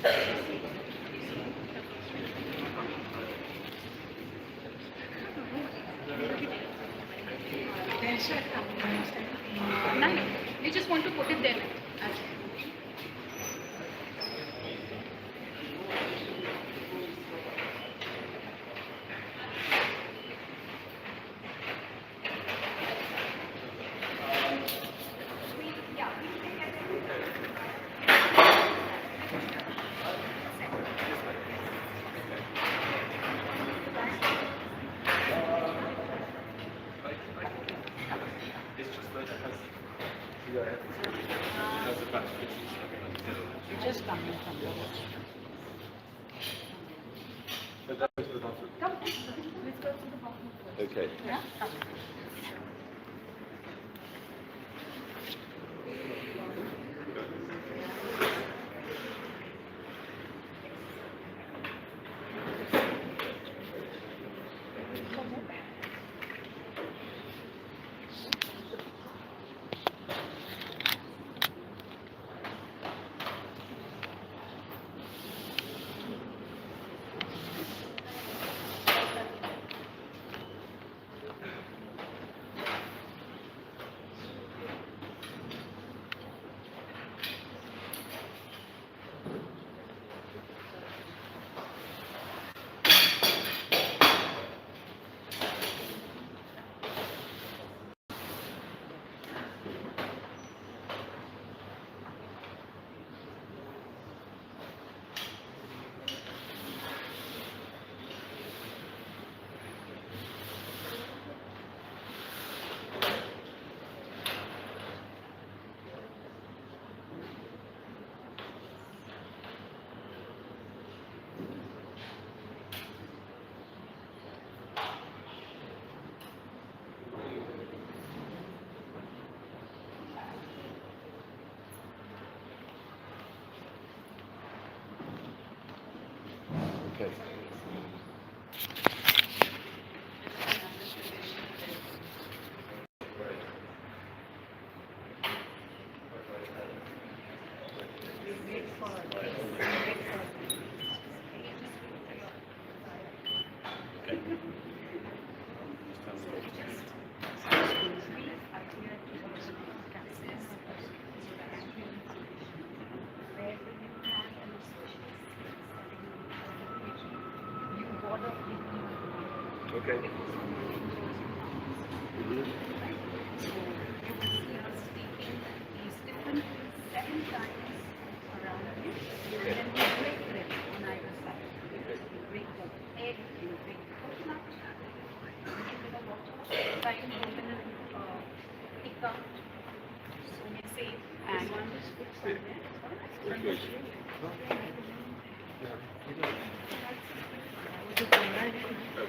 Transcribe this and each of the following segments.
No, we just want to put it there. Just come. Come, let's go to the bottom. Okay. Yeah? Okay. Okay.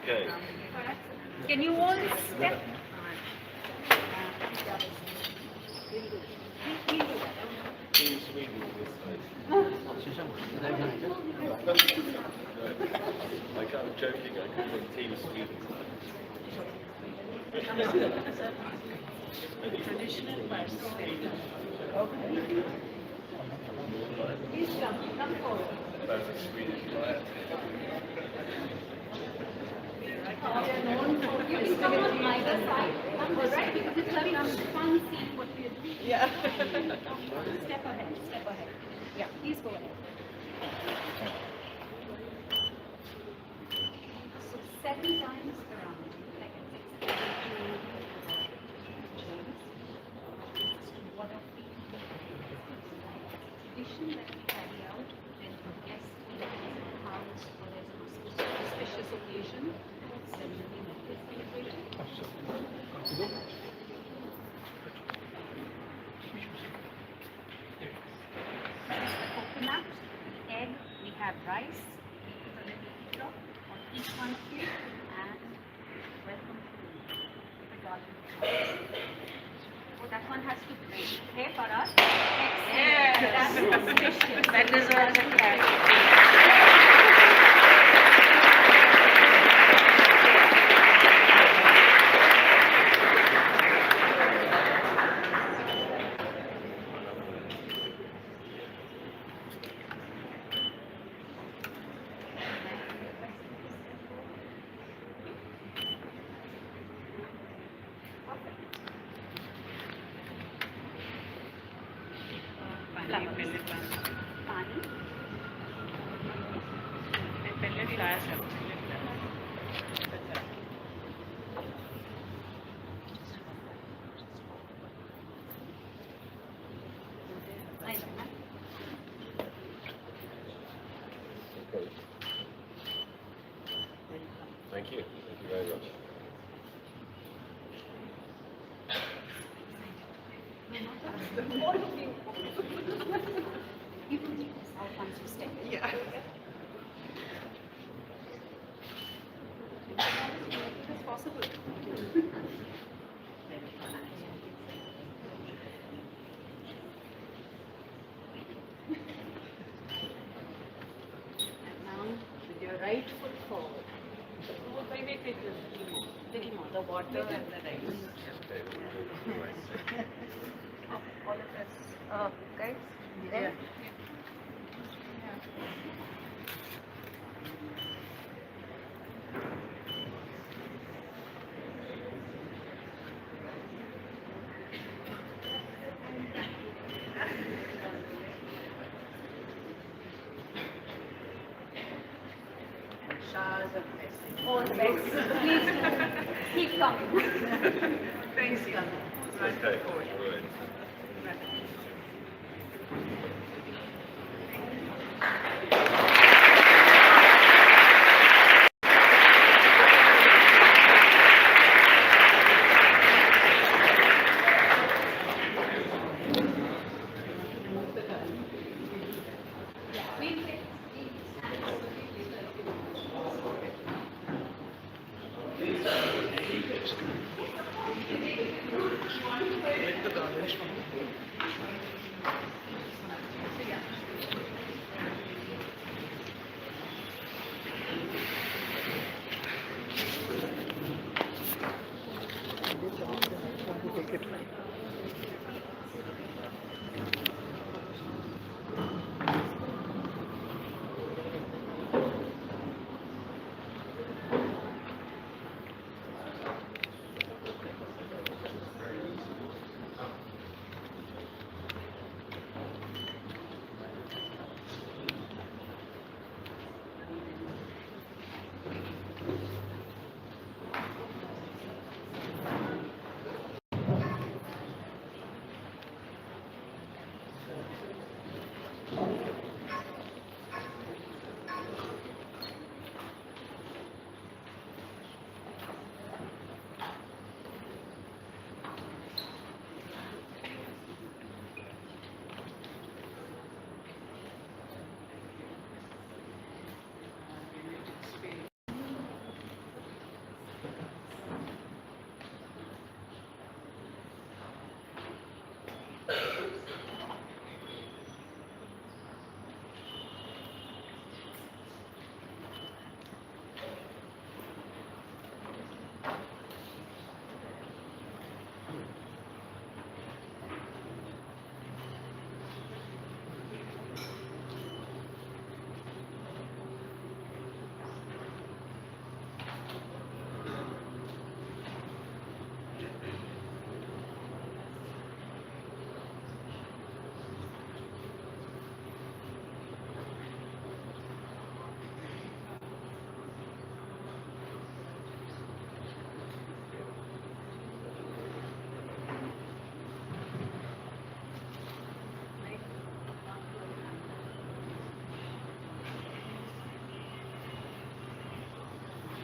Okay. Can you all step? Team Sweden this side. I'm joking, I call them Team Sweden. Traditional person. Please come forward. That's a Swedish flag. You come on either side, right? Because it's very fun seeing what we are doing. Yeah. Step ahead, step ahead. Yeah, please go ahead. So 7 times around, like one of the tradition that we carry out when guests come to the house or there's an auspicious occasion, ceremony like this celebration. Coconut, egg, we have rice, we put a little butter on each one here, and welcome to the garden. Oh, that one has to break. Okay, for us? Excellent. That's auspicious. That deserves a clap. पानी पहले flash है Okay. Thank you. Thank you very much. You can take this out once you step. Yeah. It is possible. And now with your right foot forward. Wait. Little more. The water and the rice. Okay, we'll do it right. All of us. Guys? Yeah. Showers of blessing. All the best. Please do. Keep coming. Thanks, yeah. Okay, all right.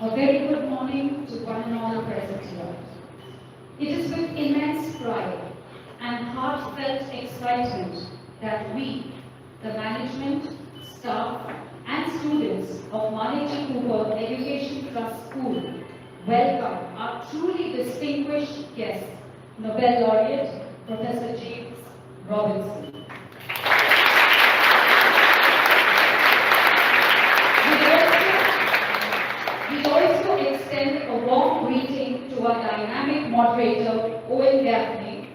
A very good morning to one and all present here. It is with immense pride and heartfelt excitement that we, the management, staff and students of Maneji Cooper Education Trust School, welcome our truly distinguished guest, Nobel Laureate, Professor James Robinson. We also extend a warm greeting to our dynamic moderator, Owen Gaffney,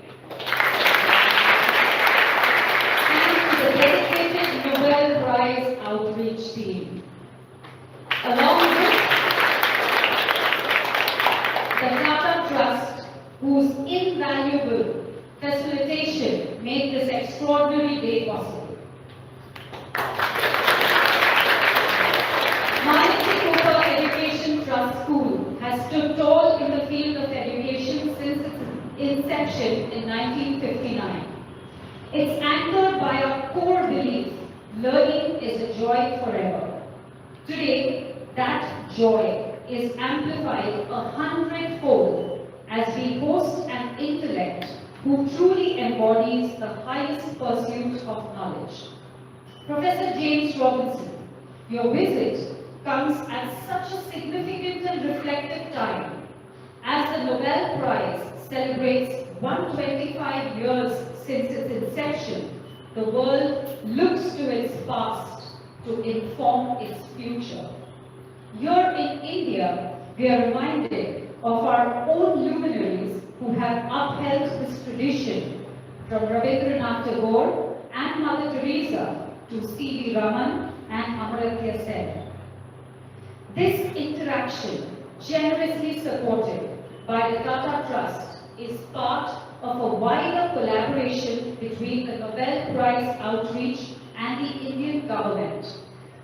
and to the dedicated Nobel Prize outreach team. Along with the Tata Trust, whose invaluable facilitation made this extraordinary day possible. Manatee Cooper Education Trust School has stood tall in the field of education since its inception in 1959. It's anchored by a core belief: learning is a joy forever. Today, that joy is amplified 100-fold as we host an intellect who truly embodies the highest pursuit of knowledge. Professor James Robinson, your visit comes at such a significant and reflective time as the Nobel Prize celebrates 125 years since its inception. The world looks to its past to inform its future. Here in India, we are reminded of our own luminaries who have upheld this tradition, from Rabindranath Tagore and Mother Teresa to C.V. Raman and Amartya Sen. This interaction, generously supported by the Tata Trust, is part of a wider collaboration between the Nobel Prize outreach and the Indian government,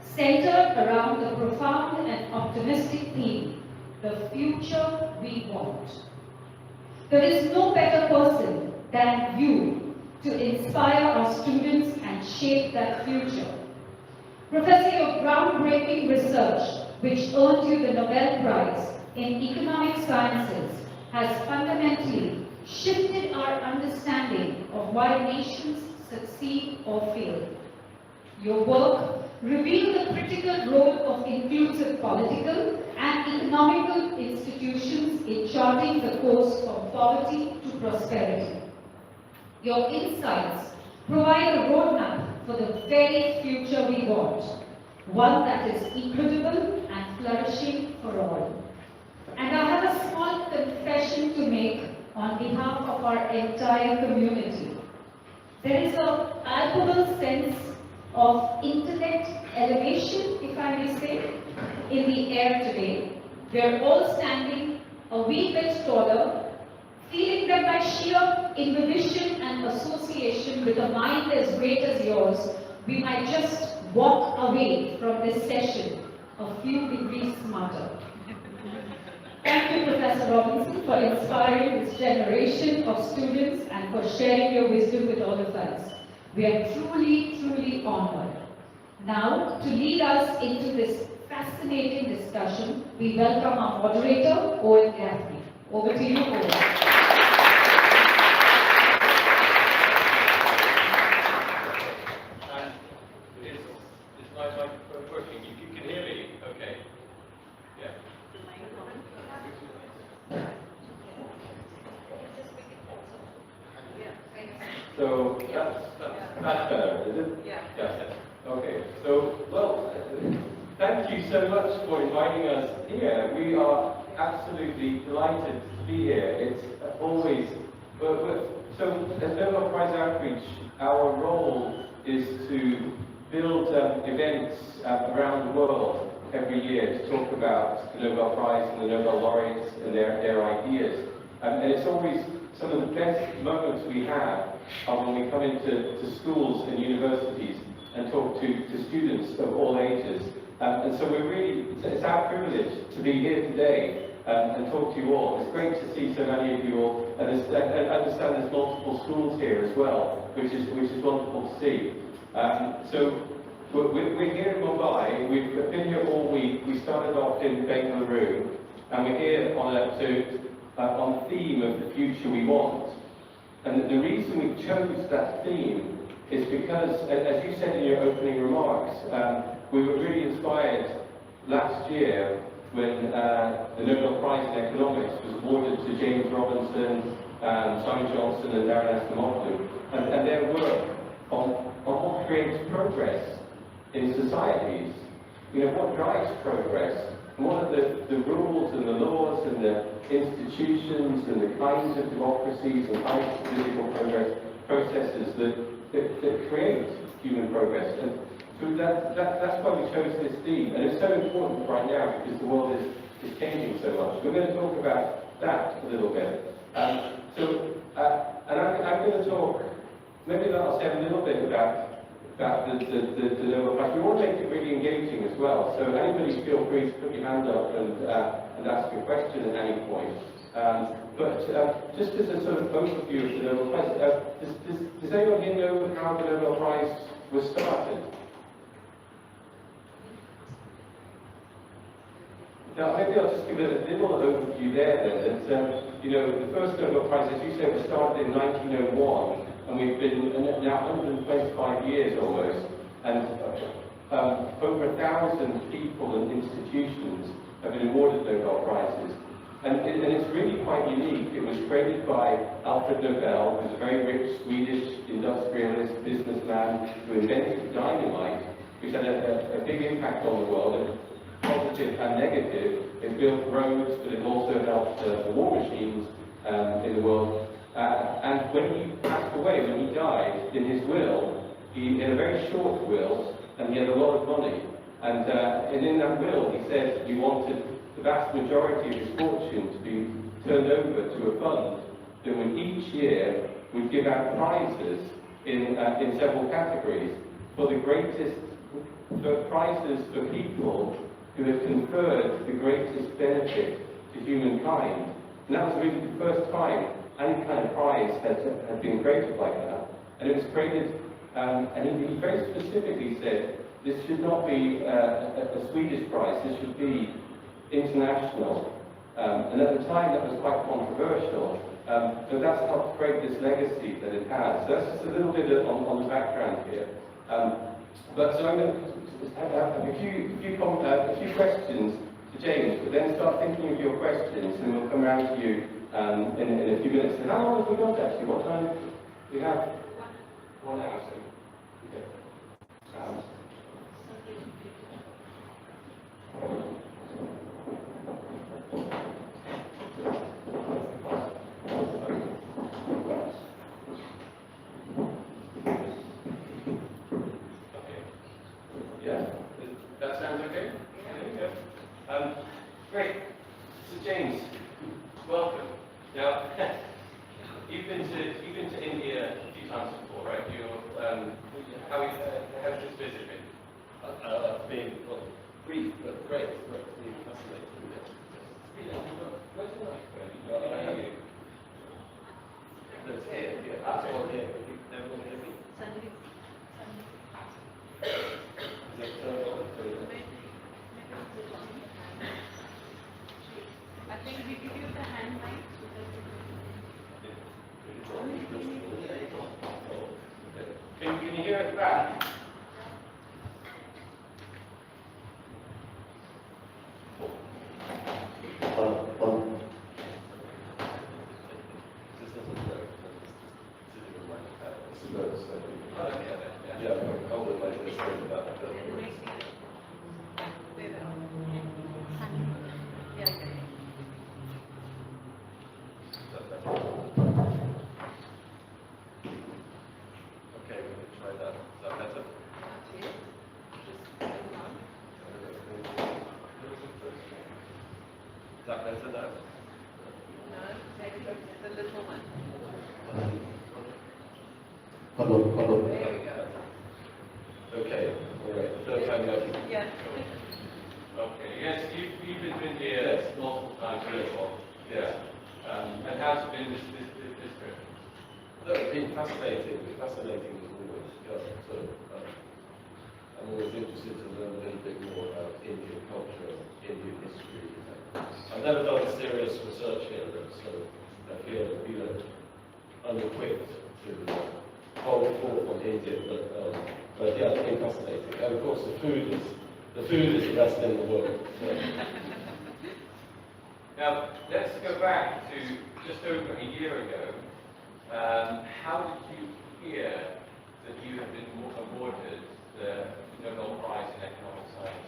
centered around the profound and optimistic theme, the future we want. There is no better person than you to inspire our students and shape that future. Professor, your groundbreaking research, which earned you the Nobel Prize in Economic Sciences, has fundamentally shifted our understanding of why nations succeed or fail. Your work revealed the critical role of inclusive political and economical institutions in charting the course from poverty to prosperity. Your insights provide a roadmap for the very future we want, one that is equitable and flourishing for all. And I have a small confession to make on behalf of our entire community. There is a palpable sense of intellect elevation, if I may say, in the air today. We are all standing a wee bit taller, feeling that by sheer inhibition and association with a mind as great as yours, we might just walk away from this session a few degrees smarter. Thank you, Professor Robinson, for inspiring this generation of students and for sharing your wisdom with all of us. We are truly, truly honored. Now, to lead us into this fascinating discussion, we welcome our moderator, Owen Gaffney. Over to you, Owen. Is my microphone working? You can hear me? Okay. Yeah. So that's better, is it? Yeah. Yeah. Okay. So, well, thank you so much for inviting us here. We are absolutely delighted to be here. It's always, so as Nobel Prize Outreach, our role is to build events around the world every year to talk about the Nobel Prize and the Nobel Laureates and their ideas. And it's always some of the best moments we have are when we come into schools and universities and talk to students of all ages. And so it's our privilege to be here today and talk to you all. It's great to see so many of you all, and I understand there's multiple schools here as well, which is wonderful to see. So we're here in Mumbai. We've been here all week. We started off in Bengaluru, and we're here on the theme of the future we want. And the reason we chose that theme is because, as you said in your opening remarks, we were really inspired last year when the Nobel Prize in Economics was awarded to James Robinson, Simon Johnson and Darren Acemoglu, and their work on what creates progress in societies. You know, what drives progress, and what are the rules and the laws and the institutions and the kinds of democracies and kinds of political processes that create human progress. And so that's why we chose this theme, and it's so important right now because the world is changing so much. We're going to talk about that a little bit. And I'm going to talk maybe that'll say a little bit about the Nobel Prize. We want to make it really engaging as well, so anybody feel free to put your hand up and ask a question at any point. But just as a sort of overview of the Nobel Prize, does anyone here know how the Nobel Prize was started? Now, maybe I'll just give it a little overview there then. That, you know, the first Nobel Prize, as you said, was started in 1901, and we've been now 125 years almost, and over 1,000 people and institutions have been awarded Nobel Prizes. And it's really quite unique. It was created by Alfred Nobel, who was a very rich Swedish industrialist, businessman, who invented dynamite, which had a big impact on the world, positive and negative. It built roads, but it also helped the war machines in the world. And when he passed away, when he died, in his will, he had a very short will, and he had a lot of money. And in that will, he said he wanted the vast majority of his fortune to be turned over to a fund that would each year would give out prizes in several categories for the greatest prizes for people who had conferred the greatest benefit to humankind. And that was really the first time any kind of prize had been created like that. And it was created, and he very specifically said, this should not be a Swedish prize, this should be international. And at the time that was quite controversial, but that's helped create this legacy that it has. So that's just a little bit on the background here. But so I'm going to have a few questions to James, but then start thinking of your questions, and we'll come around to you in a few minutes. And how long have we got actually? What time do we have? 1 hour. So. Okay. Great. So James, welcome. Now, you've been to India a few times before, right? How has this visit been? Been brief but great. Really fascinating. Where's the mic? It's here. Yeah, that's all here. Everyone hear me? Is it turned on? I think we give you the hand mic. Can you hear us back? Hello. There we go. Okay, all right. Third time lucky. Yeah. Okay, yes, you've been here multiple times before. Yeah. And how's it been this trip? Look, it's been fascinating as always. Yeah, so, I'm always interested to learn a little bit more about Indian culture, Indian history. I've never done serious research here, so I feel unequipped to hold forth on India, but yeah, it's been fascinating. And of course, the food is the best in the world. So. Now, let's go back to just over a year ago. How did you hear that you had been awarded the Nobel Prize in Economic Science?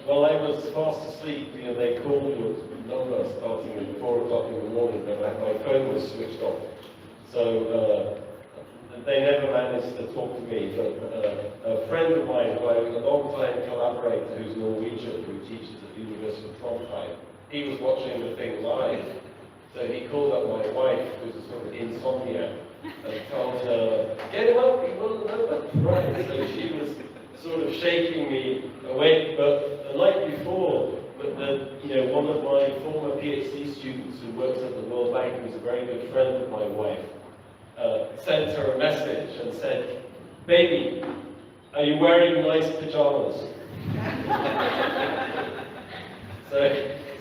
Well, I was fast asleep. You know, they called your number starting at 4 o'clock in the morning, but my phone was switched off. So they never managed to talk to me. But a friend of mine, who I was a long-time collaborator, who's Norwegian, who teaches at the University of Trondheim, he was watching the thing live. So he called up my wife, who's a sort of insomniac, and told her, get him up, he won the Nobel Prize. So she was sort of shaking me awake. But the night before, one of my former PhD students who works at the World Bank, who's a very good friend of my wife, sent her a message and said, baby, are you wearing nice pajamas?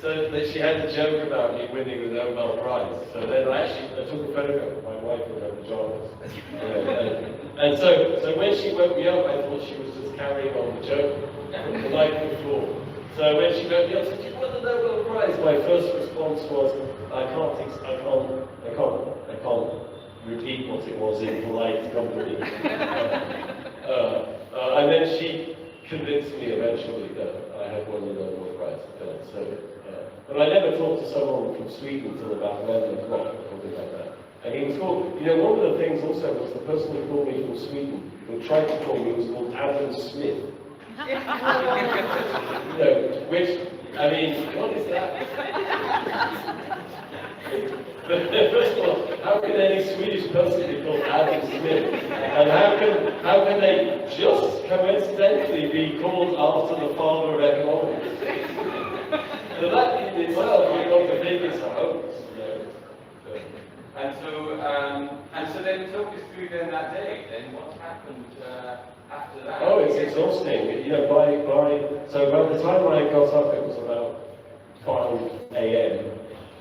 So that she had a joke about me winning the Nobel Prize. So then I took a photograph of my wife in her pajamas. And so when she woke me up, I thought she was just carrying on the joke from the night before. So when she woke me up, she said, you won the Nobel Prize. My first response was, I can't repeat what it was in polite company. And then she convinced me eventually that I had won the Nobel Prize. But I never talked to someone from Sweden until about 11 o'clock or something like that. And he was called, one of the things also was the person who called me from Sweden, who tried to call me, was called Adam Smith. Which, I mean, what is that? First of all, how can any Swedish person be called Adam Smith? And how can they just coincidentally be called after the father of economics? So that in itself, I got to think it's a hoax. And so then talk us through then that day. Then what happened after that? Oh, it's exhausting. So by the time I got up, it was about 5 a.m.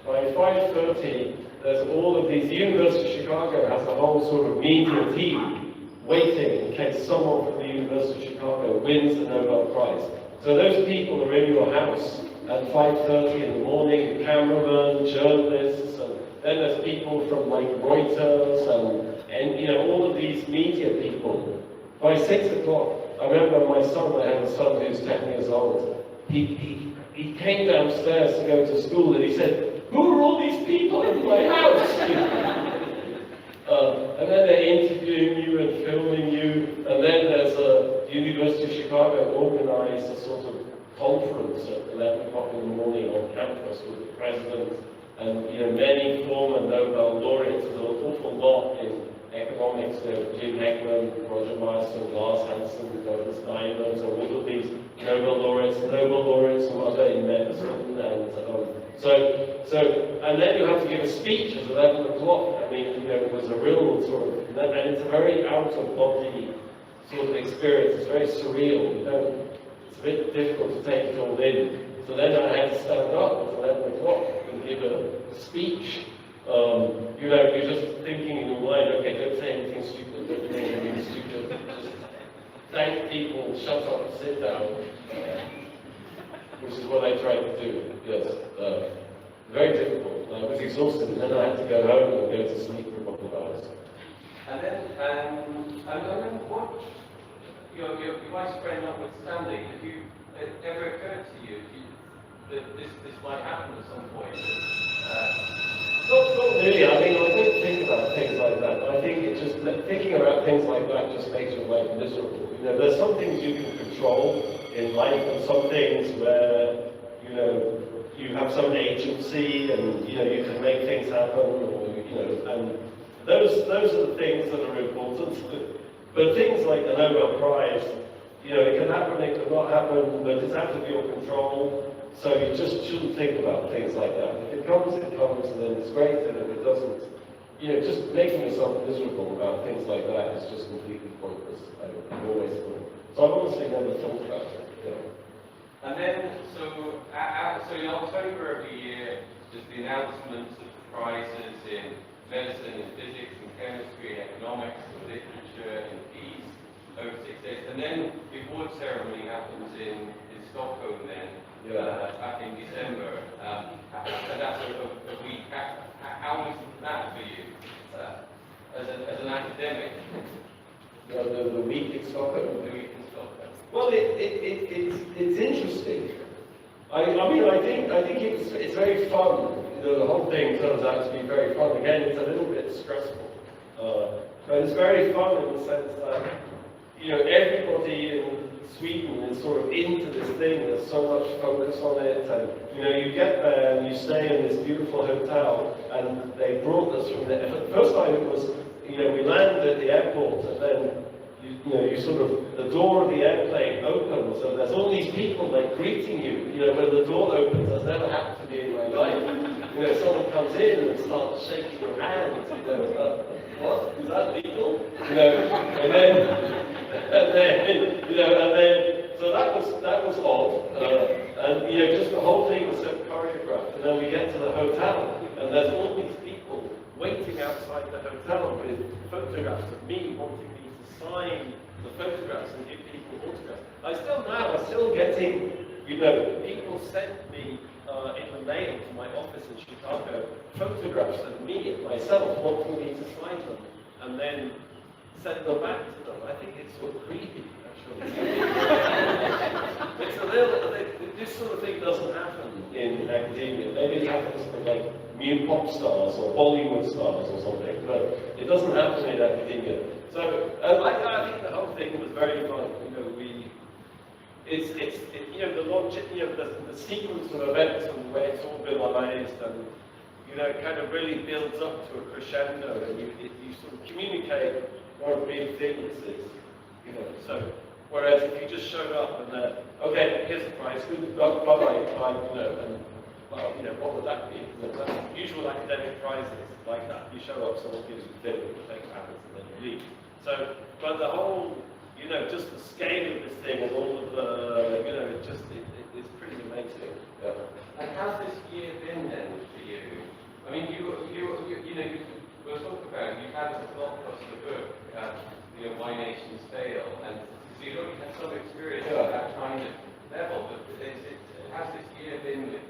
By 5:30, there's all of these. The University of Chicago has a whole sort of media team waiting in case someone from the University of Chicago wins the Nobel Prize. So those people are in your house at 5:30 in the morning, cameramen, journalists, and then there's people from like Reuters and all of these media people. By 6 o'clock, I remember my son, I have a son who's 10 years old, he came downstairs to go to school and he said, who are all these people in my house? And then they're interviewing you and filming you, and then there's the University of Chicago organized a sort of conference at 11 o'clock in the morning on campus with the president and many former Nobel laureates. There's an awful lot in economics. Jim Heckman, Roger Myerson, Lars Hansen, Douglas Diamond, so all of these Nobel laureates, some other in medicine, and then you have to give a speech at 11 o'clock. I mean, it was a real sort of, and it's a very out-of-body sort of experience. It's very surreal. It's a bit difficult to take it all in. So then I had to stand up at 11 o'clock and give a speech. You're just thinking in your mind, okay, don't say anything stupid, don't say anything stupid. Just thank people, shut up, sit down. Which is what I tried to do, yes. Very difficult. I was exhausted, and then I had to go home and go to sleep for a couple of hours. And then what, your wife's friend notwithstanding, did it ever occurred to you that this might happen at some point? Not really. I mean, I don't think about things like that. I think thinking about things like that just makes your life miserable. There's some things you can control in life, and some things where you have some agency, and you can make things happen, or and those are the things that are important. But things like the Nobel Prize, it can happen, it can not happen, but it's out of your control. So you just shouldn't think about things like that. If it comes, and then it's great, and if it doesn't, just making yourself miserable about things like that is just completely pointless. I've always thought. So I've honestly never thought about it. And then, so in October every year, there's the announcements of the prizes in medicine, in physics, in chemistry, in economics, in literature, in peace, over 6 days. And then the award ceremony happens in Stockholm then, back in December. And that's a week. How was that for you, as an academic? The week in Stockholm? The week in Stockholm. Well, it's interesting. I mean, I think it's very fun. The whole thing turns out to be very fun. Again, it's a little bit stressful, but it's very fun in the sense that everybody in Sweden is sort of into this thing. There's so much focus on it, and you get there and you stay in this beautiful hotel, and they brought us from there. The first time it we land at the airport, and then you sort of, the door of the airplane opens, and there's all these people like greeting you. When the door opens, that's never happened to me in my life. Someone comes in and starts shaking your hand. What? Is that legal? So that was odd. And just the whole thing was so choreographed. And then we get to the hotel, and there's all these people waiting outside the hotel with photographs of me wanting me to sign the photographs and give people autographs. I'm still getting, people send me in the mail to my office in Chicago photographs of me and myself wanting me to sign them and then send them back to them. I think it's sort of creepy, actually. It's a little, this sort of thing doesn't happen in academia. Maybe it happens to like new pop stars or Bollywood stars or something, but it doesn't happen in academia. So I think the whole thing was very fun. The sequence of events and the way it's organized, and it kind of really builds up to a crescendo, and you sort of communicate what a big thing this is. So whereas if you just showed up and okay, here's the prize, bye, and well, what would that be? That's usual academic prizes like that. You show up, someone gives you a bit, you take hands, and then you leave. So, but the whole, just the scale of this thing and all of the, it's pretty amazing. Yeah. And how's this year been then for you? I mean, we'll talk about, you've had a blockbuster book, Why Nations Fail, and so you've already had some experience at that kind of level, but how's this year been with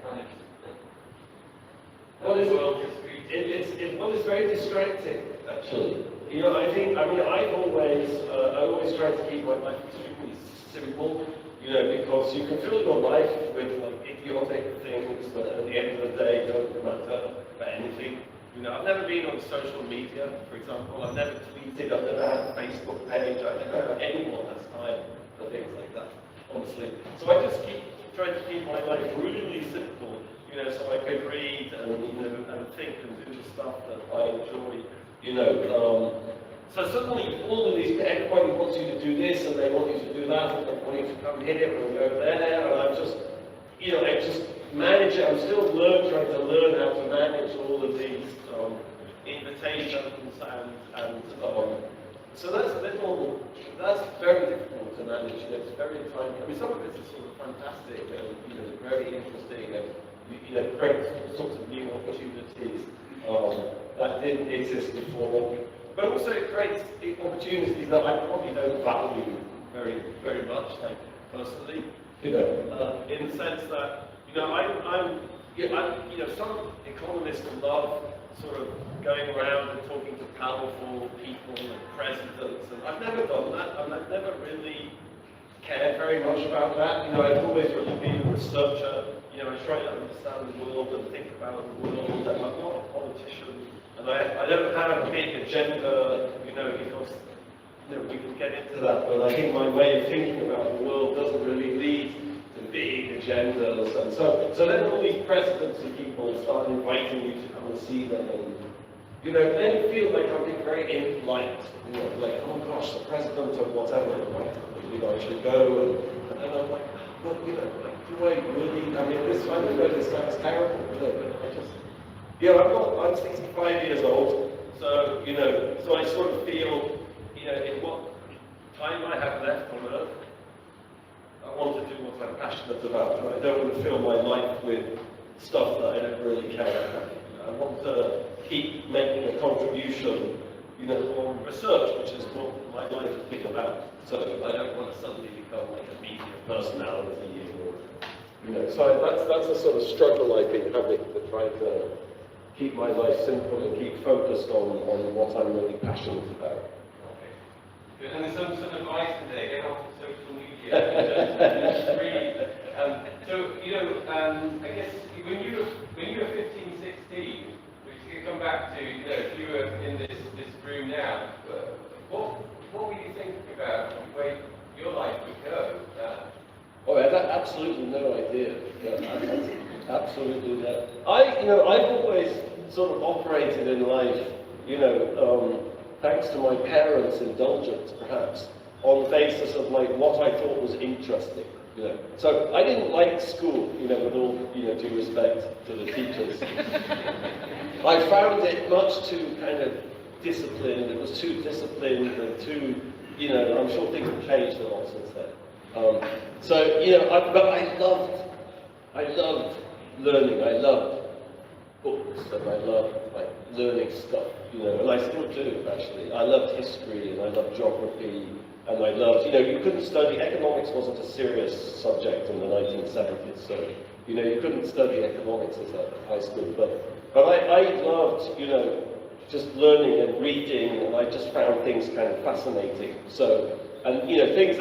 kind of world history? It's very distracting, actually. I've always tried to keep my life extremely simple, because you can fill your life with like idiotic things that at the end of the day don't matter about anything. I've never been on social media, for example. I've never tweeted, I've never had a Facebook page, I've never had anyone has time for things like that, honestly. So I just keep trying to keep my life really simple, so I can read and think and do the stuff that I enjoy. So suddenly all of these, everybody wants you to do this and they want you to do that and they want you to come here and go there, and I'm just, I just manage it. I'm still trying to learn how to manage all of these invitations and so that's very difficult to manage. It's very time. Some of it is sort of fantastic and very interesting and creates all sorts of new opportunities that didn't exist before. But also it creates opportunities that I probably don't value very, very much, like personally. In the sense that some economists love sort of going around and talking to powerful people and presidents, and I've never done that, and I've never really cared very much about that. I've always really been a researcher. I try to understand the world and think about the world, and I'm not a politician. And I don't have a big agenda, because we can get into that, but I think my way of thinking about the world doesn't really lead to big agendas. And so then all these presidents and people start inviting you to come and see them, and then you feel like I'm being very impolite, like, oh gosh, the president of whatever, I should go, and then I'm like, well, do I really? I don't know, this guy's terrible, but I just. I'm 65 years old, so so I sort of feel, in what time I have left on Earth, I want to do what I'm passionate about, and I don't want to fill my life with stuff that I don't really care about. I want to keep making a contribution, on research, which is what my life has been about. So I don't want to suddenly become like a media personality, so that's a sort of struggle I've been having to try to keep my life simple and keep focused on what I'm really passionate about. Okay. Good. And there's some advice today, get off social media, just read. I guess when you were 15, 16, which you can come back to, if you were in this room now, what were you thinking about the way your life would go? I had absolutely no idea. Absolutely no. I've always sort of operated in life thanks to my parents' indulgence, perhaps, on the basis of like what I thought was interesting. So I didn't like school, with all, due respect to the teachers. I found it much too kind of disciplined. It was too disciplined and too, I'm sure things have changed a lot since then. But I loved learning. I loved books and I loved like learning stuff, and I still do actually. I loved history and I loved geography. And I loved, you couldn't study, economics wasn't a serious subject in the 1970s, so, you couldn't study economics at high school, but I loved, just learning and reading, and I just found things kind of fascinating. So, and, things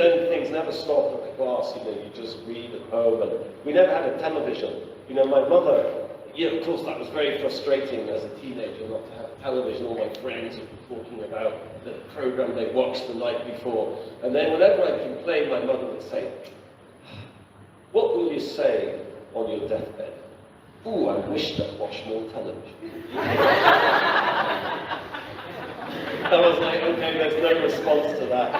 never stopped at the class, you just read at home, and we never had a television. My mother, of course that was very frustrating as a teenager, not to have television. All my friends would be talking about the program they watched the night before. And then whenever I complained, my mother would say, "What will you say on your deathbed?" "Ooh, I wish I'd watched more television." I was like, okay, there's no response to that.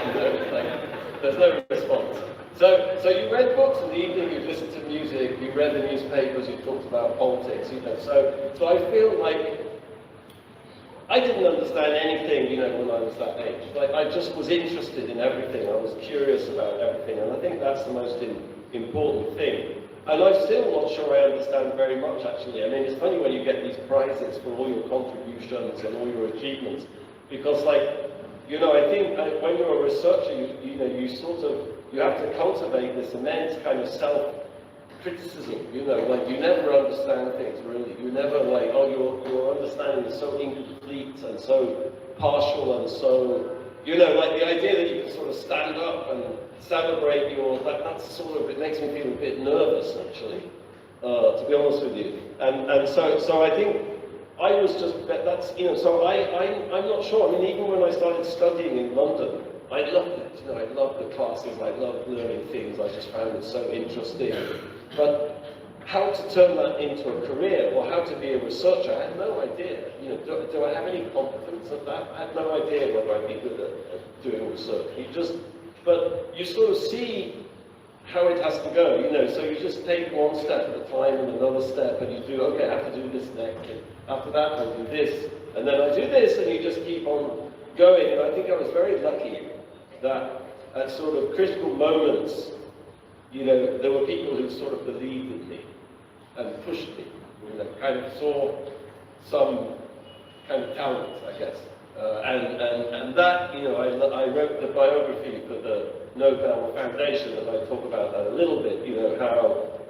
There's no response. So you read books in the evening, you listened to music, you read the newspapers, you talked about politics, So I feel like I didn't understand anything, when I was that age. Like, I just was interested in everything. I was curious about everything, and I think that's the most important thing. And I'm still not sure I understand very much, actually. I mean, it's funny when you get these prizes for all your contributions and all your achievements, because, I think when you're a researcher, you have to cultivate this immense kind of self-criticism, you never understand things, really. You never, your understanding is so incomplete and so partial and so, the idea that you can sort of stand up and celebrate that's sort of, it makes me feel a bit nervous, actually, to be honest with you. And so I think I was just, so I'm not sure. I mean, even when I started studying in London, I loved it. I loved the classes, I loved learning things, I just found it so interesting. But how to turn that into a career, or how to be a researcher, I had no idea. Do I have any competence at that? I had no idea whether I'd be good at doing research. But you sort of see how it has to go, so you just take one step at a time and another step, and you do, okay, I have to do this next, and after that I do this, and then I do this, and you just keep on going. And I think I was very lucky that at sort of critical moments, there were people who sort of believed in me and pushed me, kind of saw some kind of talent, I guess. And that, I wrote the biography for the Nobel Foundation, and I talk about that a little bit,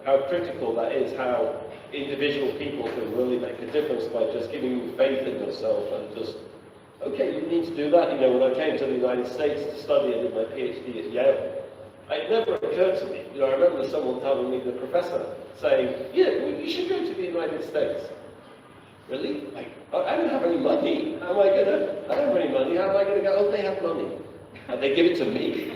how critical that is, how individual people can really make a difference by just giving you faith in yourself and just, okay, you need to do that. When I came to the United States to study and did my PhD at Yale, it never occurred to me. I remember someone telling me, the professor, saying, yeah, well, you should go to the United States. Really? I don't have any money. I don't have any money. How am I going to go? Oh, they have money. And they give it to me.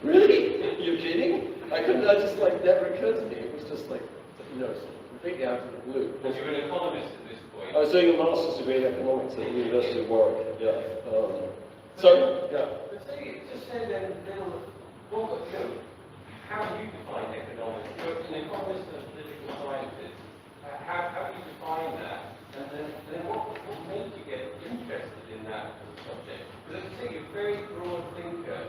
Really? You're kidding? I just never occurred to me. It was just completely out of the blue. You're an economist at this point. I was doing a master's degree in economics at the University of Warwick. Yeah. But say, just say then, how do you define economics? You're an economist and a political scientist. How do you define that? And then what made you get interested in that subject? Because as I say, you're a very broad thinker.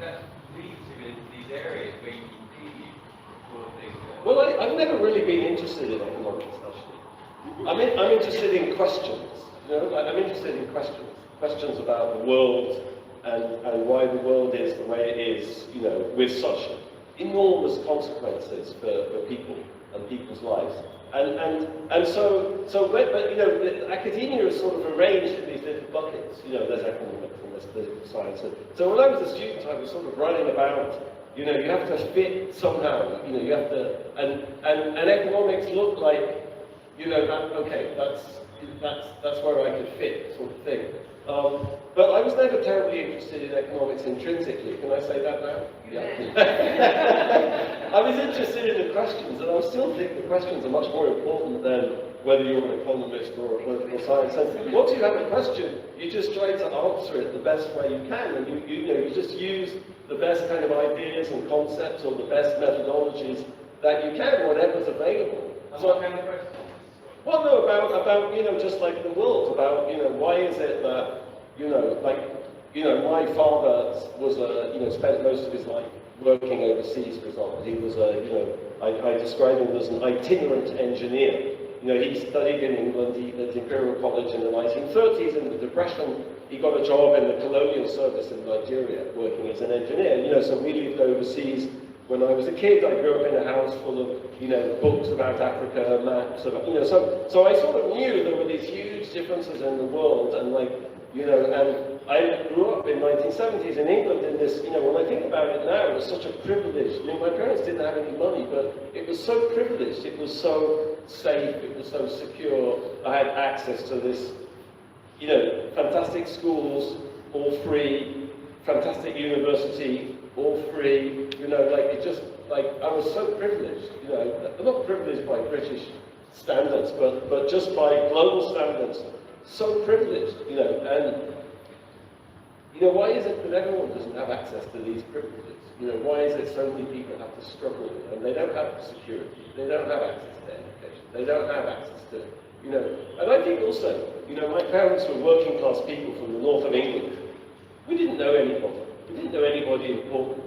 That leads you into these areas where you can be a broad thinker. Well, I've never really been interested in economics, actually. I'm interested in questions. I'm interested in questions about the world and why the world is the way it is, with such enormous consequences for people and people's lives. And so academia is sort of arranged in these little buckets. There's economics and there's political science. So when I was a student, I was sort of running about. You have to fit somehow. You have to, and economics looked like, that's where I could fit, sort of thing. But I was never terribly interested in economics intrinsically. Can I say that now? Yeah. I was interested in the questions, and I still think the questions are much more important than whether you're an economist or a political science. And once you have a question, you just try to answer it the best way you can, and you just use the best kind of ideas and concepts or the best methodologies that you can, whatever's available. And what kind of questions? Well, no, about just like the world, about why is it that my father was spent most of his life working overseas, for example. He was I describe him as an itinerant engineer. He studied in England, he at Imperial College in the 1930s. In the Depression, he got a job in the colonial service in Nigeria, working as an engineer. So we lived overseas. When I was a kid, I grew up in a house full of, books about Africa, maps, about, so I sort of knew there were these huge differences in the world, and and I grew up in 1970s in England in this, when I think about it now, it was such a privilege. My parents didn't have any money, but it was so privileged, it was so safe, it was so secure. I had access to this, fantastic schools, all free, fantastic university, all free, I was so privileged, not privileged by British standards, but just by global standards, so privileged, and why is it that everyone doesn't have access to these privileges? Why is it so many people have to struggle, and they don't have security, they don't have access to education, they don't have access to, and I think also, my parents were working class people from the north of England. We didn't know anybody. We didn't know anybody important,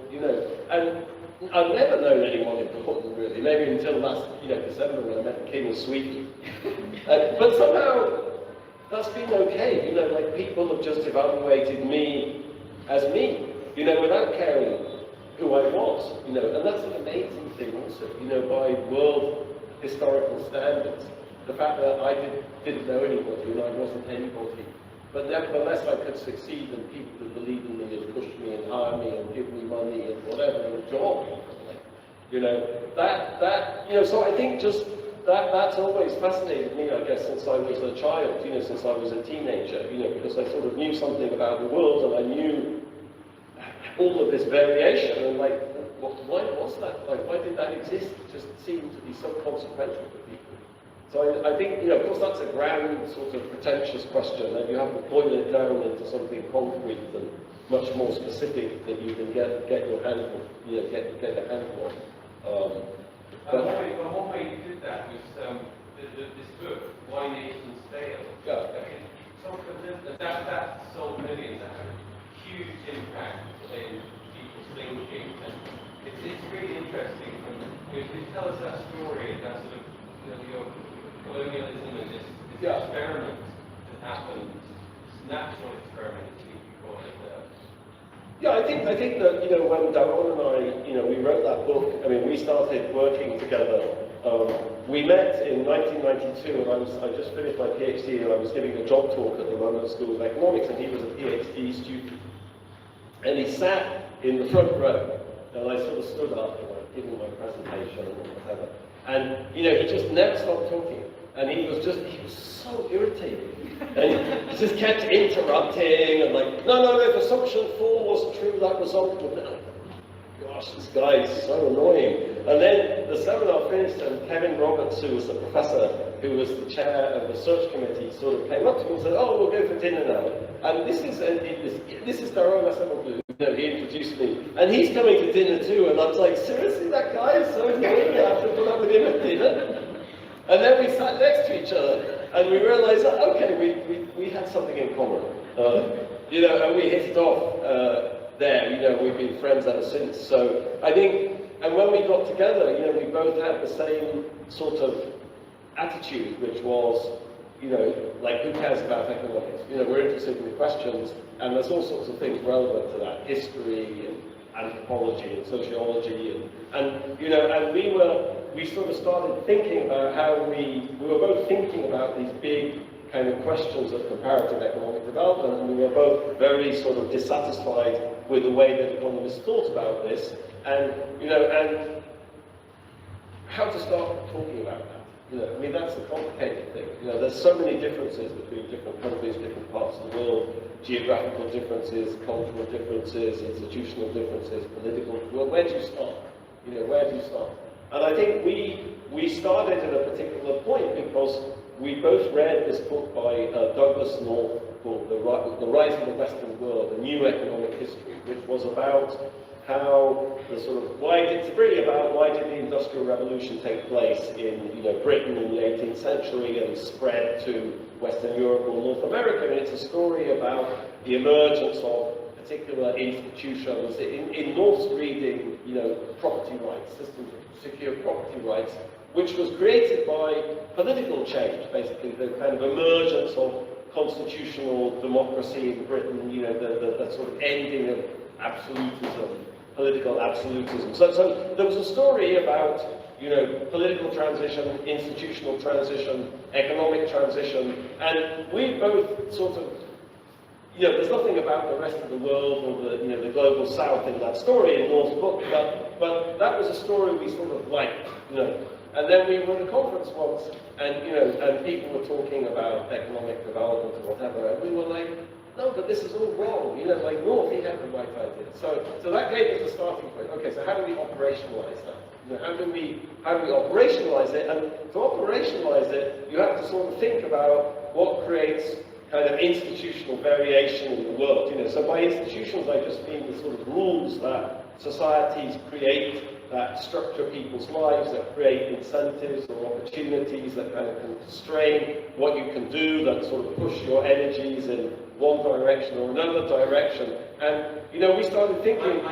and I've never known anyone important, really, maybe until last, December when I met the King of Sweden. But somehow, that's been okay, people have just evaluated me as me, without caring who I was, and that's an amazing thing also, by world historical standards. The fact that I didn't know anybody, and I wasn't anybody. But nevertheless, I could succeed, and people would believe in me and push me and hire me and give me money and whatever, and a job. So I think just that's always fascinated me, I guess, since I was a child, since I was a teenager, because I sort of knew something about the world, and I knew all of this variation, and why was that? Why did that exist? It just seemed to be so consequential to people. So I think, of course, that's a grand, sort of pretentious question, and you have to boil it down into something concrete and much more specific that you can get your hand on, get a handle on. One way you did that was this book, Why Nations Fail. Yeah. That sold millions, that had a huge impact in people's thinking, and it's really interesting. If you tell us that story, that sort of, your colonialism and this experiment that happened, this natural experiment, as you call it. Yeah, I think that when Daron and I we wrote that book. I mean, we started working together. We met in 1992, and I just finished my PhD, and I was giving a job talk at the London School of Economics, and he was a PhD student, and he sat in the front row, and I sort of stood up and I'd given my presentation or whatever, and he just never stopped talking. And he was so irritated. And he just kept interrupting and no, if assumption 4 wasn't true, that result would not. Gosh, this guy is so annoying. And then the seminar finished, and Kevin Roberts, who was the professor, who was the chair of the search committee, sort of came up to me and said, "Oh, we'll go for dinner now." And this is Daron Acemoglu. He introduced me, and he's coming to dinner too. And I was like, seriously, that guy is so annoying. I have to put up with him at dinner. And then we sat next to each other, and we realized that, okay, we had something in common. And we hit it off there. We've been friends ever since. So I think, and when we got together, we both had the same sort of attitude, which was, who cares about economics? We're interested in the questions, and there's all sorts of things relevant to that, history and anthropology and sociology, and we sort of started thinking about how we were both thinking about these big kind of questions of comparative economic development, and we were both very sort of dissatisfied with the way that economists thought about this, and how to start talking about that. That's the complicated thing. There's so many differences between different countries, different parts of the world, geographical differences, cultural differences, institutional differences, political. Well, where do you start? Where do you start? And I think we started at a particular point because we both read this book by Douglas North called The Rise of the Western World, A New Economic History, which was about how the sort of, it's really about why did the Industrial Revolution take place in Britain in the 18th century and spread to Western Europe or North America, and it's a story about the emergence of particular institutions, in North's reading, property rights, systems of secure property rights, which was created by political change, basically the kind of emergence of constitutional democracy in Britain, the sort of ending of absolutism, political absolutism. So there was a story about, political transition, institutional transition, economic transition, and we both sort of, there's nothing about the rest of the world or the global south in that story in North's book, but that was a story we sort of liked, And then we were at a conference once, and and people were talking about economic development or whatever, and we were like, no, but this is all wrong. Like North, he had the right idea. So that gave us the starting point. Okay, so how do we operationalize that? How do we operationalize it? And to operationalize it, you have to sort of think about what creates kind of institutional variation in the world. So by institutions, I just mean the sort of rules that societies create that structure people's lives, that create incentives or opportunities, that kind of constrain what you can do, that sort of push your energies in one direction or another direction. And, we started thinking,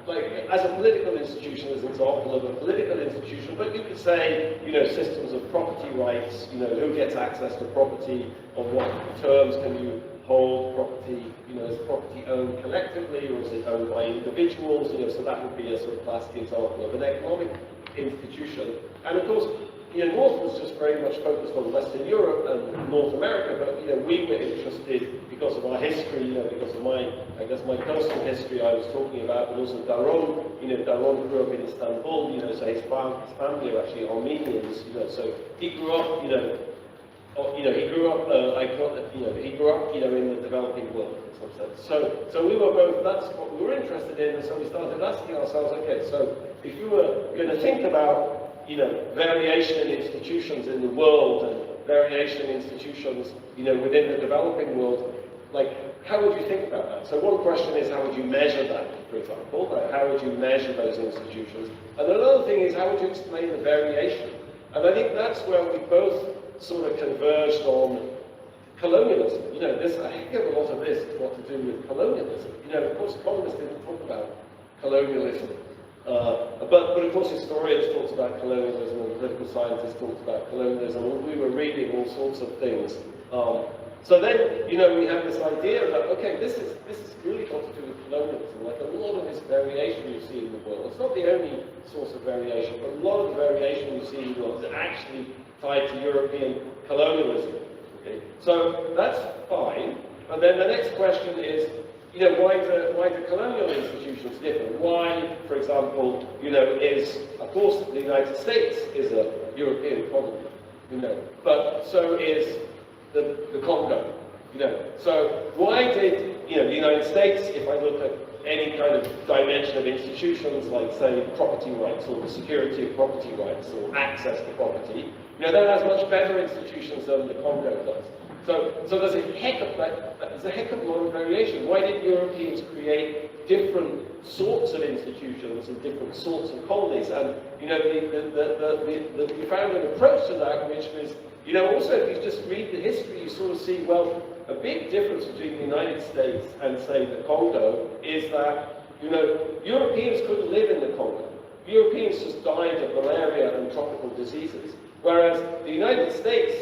like, as a political institution, as an example of a political institution, but you could say, systems of property rights, who gets access to property, on what terms can you hold property, is property owned collectively or is it owned by individuals, so that would be a sort of classic example of an economic institution. And of course, North was just very much focused on Western Europe and North America, but we were interested because of our history, because of my personal history I was talking about, but also Daron. Daron grew up in Istanbul, so his family are actually Armenians, so he grew up, he grew up in the developing world in some sense. So we were both, that's what we were interested in, and so we started asking ourselves, okay, so if you were going to think about variation in institutions in the world and variation in institutions, within the developing world, like, how would you think about that? So one question is, how would you measure that, for example? How would you measure those institutions? And another thing is, how would you explain the variation? And I think that's where we both sort of converged on colonialism. There's a heck of a lot of this has got to do with colonialism. Of course, economists didn't talk about colonialism. But of course historians talked about colonialism and political scientists talked about colonialism, and we were reading all sorts of things. So then, we have this idea that, okay, this is really got to do with colonialism. Like a lot of this variation you see in the world, it's not the only source of variation, but a lot of the variation you see in the world is actually tied to European colonialism. Okay? So that's fine. And then the next question is, why do colonial institutions differ? Why, for example, of course, the United States is a European colony, but so is the Congo, So why did, the United States, if I look at any kind of dimension of institutions, like, say, property rights, or the security of property rights, or access to property, that has much better institutions than the Congo does. So there's a heck of a lot of variation. Why did Europeans create different sorts of institutions and different sorts of colonies? And we found an approach to that, which was, also if you just read the history, you sort of see, well, a big difference between the United States and, say, the Congo is that, Europeans couldn't live in the Congo. Europeans just died of malaria and tropical diseases, whereas the United States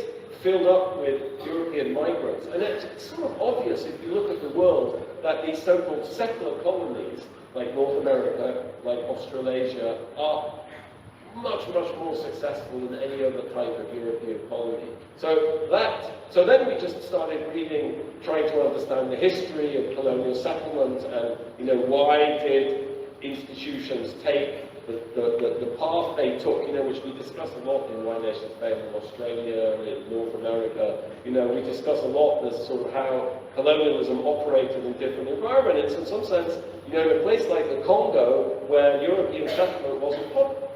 filled up with European migrants. And it's sort of obvious if you look at the world that these so-called settler colonies, like North America, like Australasia, are much, much more successful than any other type of European colony. So then we just started reading, trying to understand the history of colonial settlement and, why did institutions take the path they took, which we discuss a lot in Why Nations Fail in Australia, in North America. We discuss a lot this sort of how colonialism operated in different environments. In some sense, in a place like the Congo, where European settlement wasn't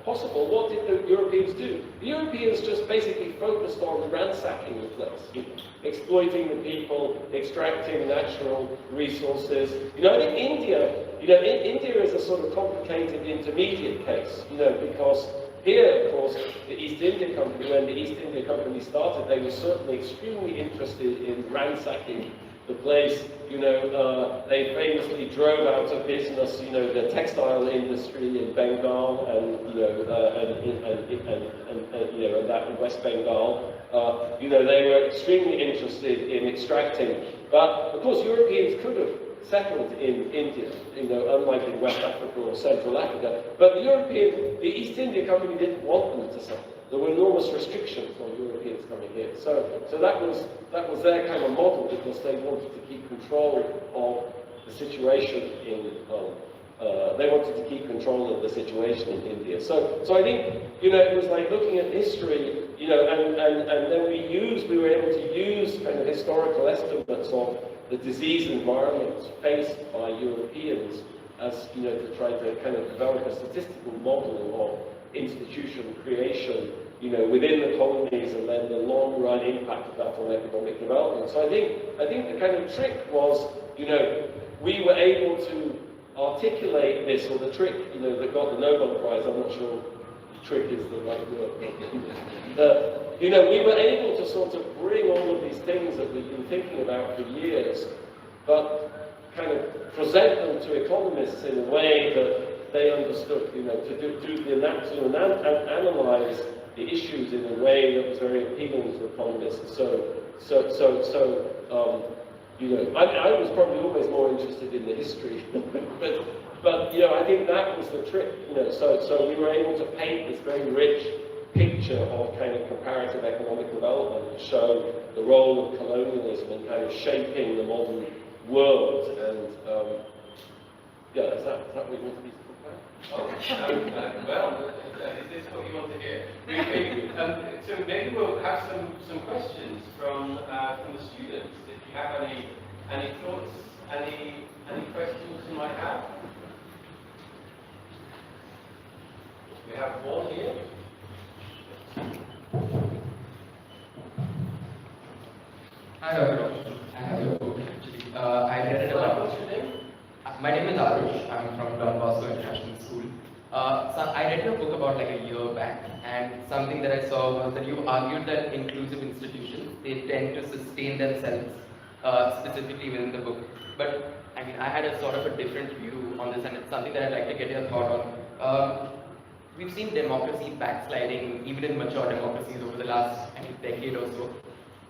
possible, what did the Europeans do? The Europeans just basically focused on ransacking the place, exploiting the people, extracting natural resources. You know, in India, India is a sort of complicated intermediate case, because here, of course, the East India Company, when the East India Company started, they were certainly extremely interested in ransacking the place. They famously drove out of business, the textile industry in Bengal and that in West Bengal. They were extremely interested in extracting. But of course, Europeans could have settled in India, unlike in West Africa or Central Africa. But the East India Company didn't want them to settle. There were enormous restrictions on Europeans coming here. So that was their kind of model, because they wanted to keep control of the situation in India. So I think it was like looking at history, and then we were able to use kind of historical estimates of the disease environments faced by Europeans as to try to kind of develop a statistical model of institution creation, within the colonies, and then the long-run impact of that on economic development. So I think the kind of trick was, we were able to articulate this, or the trick, that got the Nobel Prize. I'm not sure trick is the right word. We were able to sort of bring all of these things that we've been thinking about for years, but kind of present them to economists in a way that they understood, to analyze the issues in a way that was very appealing to economists. I was probably always more interested in the history, but I think that was the trick. So we were able to paint this very rich picture of kind of comparative economic development to show the role of colonialism in kind of shaping the modern world. And is that what you want to be talking about? Well, is this what you want to hear? So maybe we'll have some questions from the students. If you have any thoughts, any questions you might have. We have one here. Hi, Dr. I have your book actually. I read it about. What's your name? My name is Arush. I'm from Don Bosco International School. So I read your book about like a year back, and something that I saw was that you argued that inclusive institutions, they tend to sustain themselves, specifically within the book. But I mean, I had a sort of a different view on this, and it's something that I'd like to get your thought on. We've seen democracy backsliding, even in mature democracies, over the last decade or so.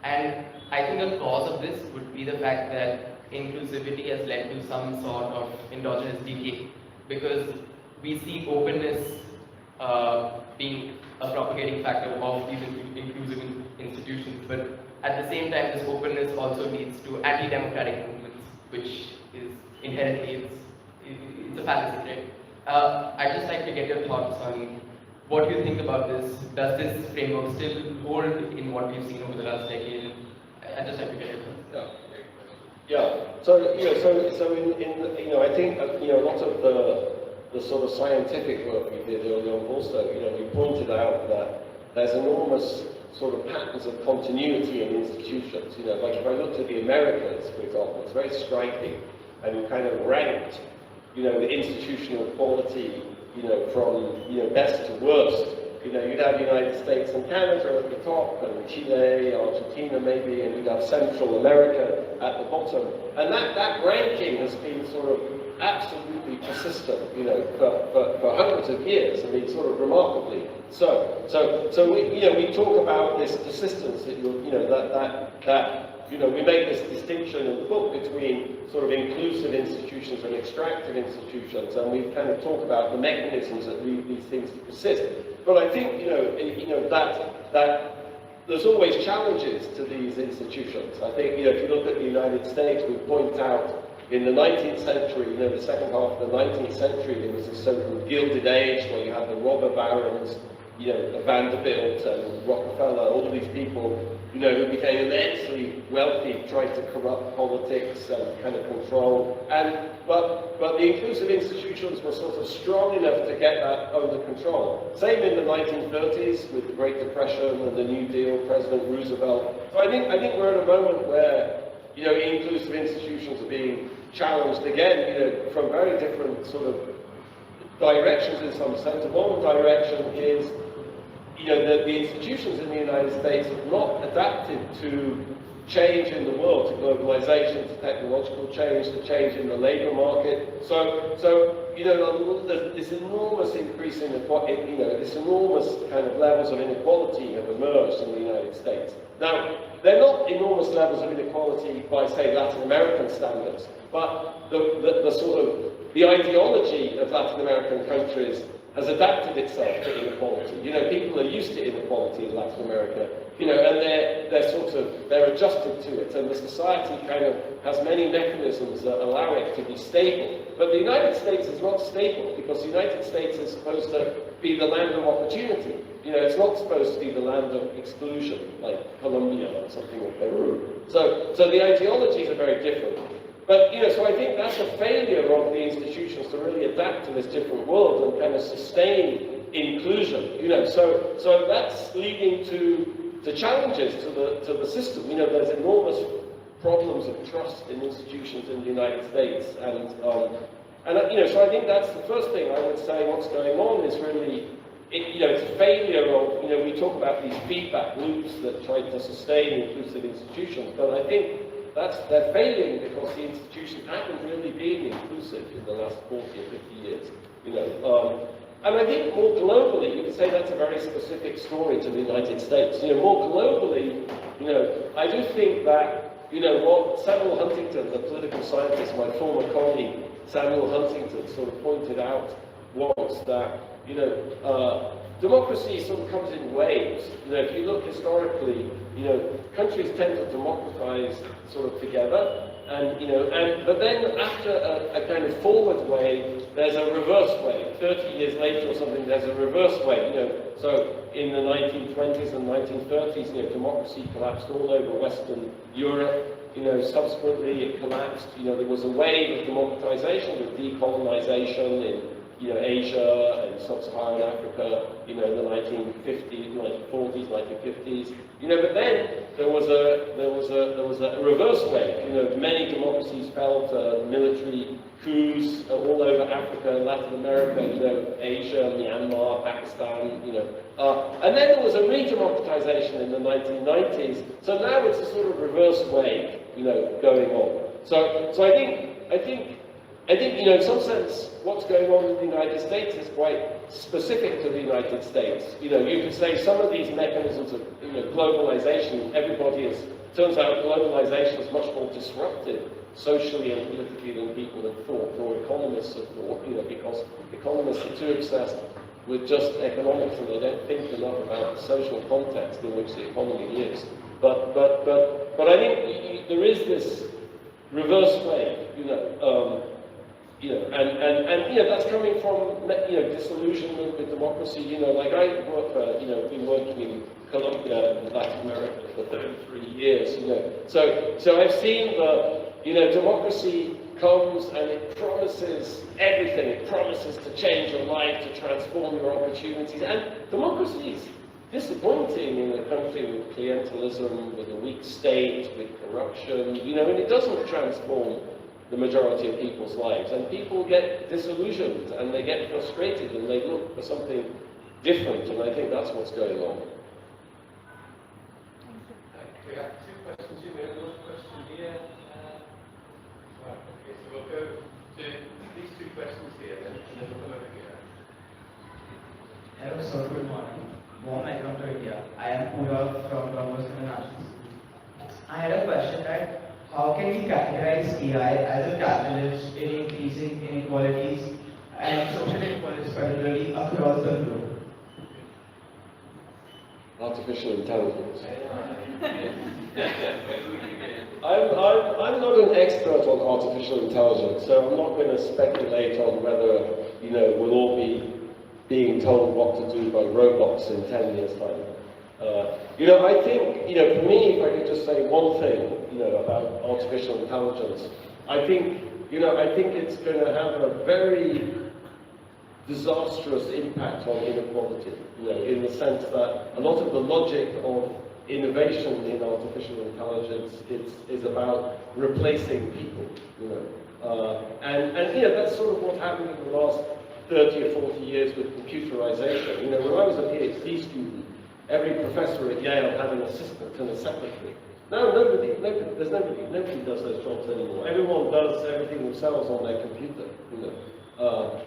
And I think the cause of this would be the fact that inclusivity has led to some sort of endogenous decay, because we see openness being a propagating factor of these inclusive institutions, but at the same time, this openness also leads to anti-democratic movements, which is inherently it's a fallacy, right? I'd just like to get your thoughts on what you think about this. Does this framework still hold in what we've seen over the last decade? I'd just like to get your thoughts. Yeah. So I think a lot of the sort of scientific work we did early on also, we pointed out that there's enormous sort of patterns of continuity in institutions. Like if I looked at the Americas, for example, it's very striking, and you kind of ranked, the institutional quality, from best to worst. You'd have the United States and Canada at the top, and Chile, Argentina maybe, and you'd have Central America at the bottom. And that ranking has been sort of absolutely persistent, for hundreds of years. I mean, sort of remarkably. So we talk about this persistence that we make this distinction in the book between sort of inclusive institutions and extractive institutions, and we kind of talk about the mechanisms that lead these things to persist. But I think that there's always challenges to these institutions. I think if you look at the United States, we point out in the 19th century, the second half of the 19th century, there was this so-called Gilded Age where you had the robber barons, Vanderbilt and Rockefeller, all these people, you know, who became immensely wealthy, tried to corrupt politics and kind of control. But the inclusive institutions were sort of strong enough to get that under control. Same in the 1930s with the Great Depression and the New Deal, President Roosevelt. So I think we're at a moment where, you know, inclusive institutions are being challenged again, you know, from very different sort of directions in some sense. One direction is, you know, the institutions in the United States have not adapted to change in the world, to globalization, to technological change, to change in the labor market. So you know, there's this enormous increase in, you know, this enormous kind of levels of inequality have emerged in the United States. Now, they're not enormous levels of inequality by, say, Latin American standards, but the sort of, the ideology of Latin American countries has adapted itself to inequality. You know, people are used to inequality in Latin America, you know, and they're adjusted to it, and the society kind of has many mechanisms that allow it to be stable. But the United States is not stable, because the United States is supposed to be the land of opportunity. You know, it's not supposed to be the land of exclusion, like Colombia or something, or Peru. So the ideologies are very different. But, you know, so I think that's a failure of the institutions to really adapt to this different world and kind of sustain inclusion, you know. So that's leading to challenges to the system. You know, there's enormous problems of trust in institutions in the United States. And you know, so I think that's the first thing I would say what's going on is really, you know, it's a failure of, you know, we talk about these feedback loops that try to sustain inclusive institutions, but I think they're failing because the institutions haven't really been inclusive in the last 40 or 50 years, you know. And I think more globally, you could say that's a very specific story to the United States. You know, more globally, you know, I do think that, you know, what Samuel Huntington, the political scientist, my former colleague, Samuel Huntington, sort of pointed out was that, you know, democracy sort of comes in waves. You know, if you look historically, you know, countries tend to democratize sort of together, and, you know, but then after a kind of forward wave, there's a reverse wave. 30 years later or something, there's a reverse wave, you know. So in the 1920s and 1930s, you know, democracy collapsed all over Western Europe. You know, subsequently it collapsed. You know, there was a wave of democratization with decolonization in, you know, Asia and sub-Saharan Africa, you know, in the 1950s, 1940s, 1950s. You know, but then there was a reverse wave. You know, many democracies fell to military coups all over Africa, Latin America, you know, Asia, Myanmar, Pakistan, you know. And then there was a re-democratization in the 1990s. So now it's a sort of reverse wave, you know, going on. So I think, you know, in some sense, what's going on in the United States is quite specific to the United States. You know, you could say some of these mechanisms of, you know, globalization, turns out globalization is much more disruptive socially and politically than people had thought, or economists had thought, you know, because economists are too obsessed with just economics and they don't think enough about the social context in which the economy lives. But I think there is this reverse wave, you know, you know, and you know, that's coming from, you know, disillusionment with democracy. You know, like I work for, you know, been working in Colombia and Latin America for 33 years. You know, so I've seen the, you know, democracy comes and it promises everything. It promises to change your life, to transform your opportunities, and democracy is disappointing in a country with clientelism, with a weak state, with corruption. You know, and it doesn't transform the majority of people's lives, and people get disillusioned and they get frustrated and they look for something different, and I think that's what's going on. We have two questions here. We have one question here. Right, okay, so we'll go to these two questions here, and then we'll come over here. Hello sir, good morning. Warm welcome to India. I am Pura from Don Bosco International. I had a question that how can we categorize AI as a catalyst in increasing inequalities and social inequalities, particularly across the globe? Artificial intelligence. I'm not an expert on artificial intelligence, so I'm not going to speculate on whether, you know, we'll all be being told what to do by robots in 10 years' time. I think, for me, if I could just say one thing, about artificial intelligence, I think it's going to have a very disastrous impact on inequality, in the sense that a lot of the logic of innovation in artificial intelligence is about replacing people, and that's sort of what happened in the last 30 or 40 years with computerization. When I was a PhD student, every professor at Yale had an assistant and a secretary. No, nobody does those jobs anymore. Everyone does everything themselves on their computer.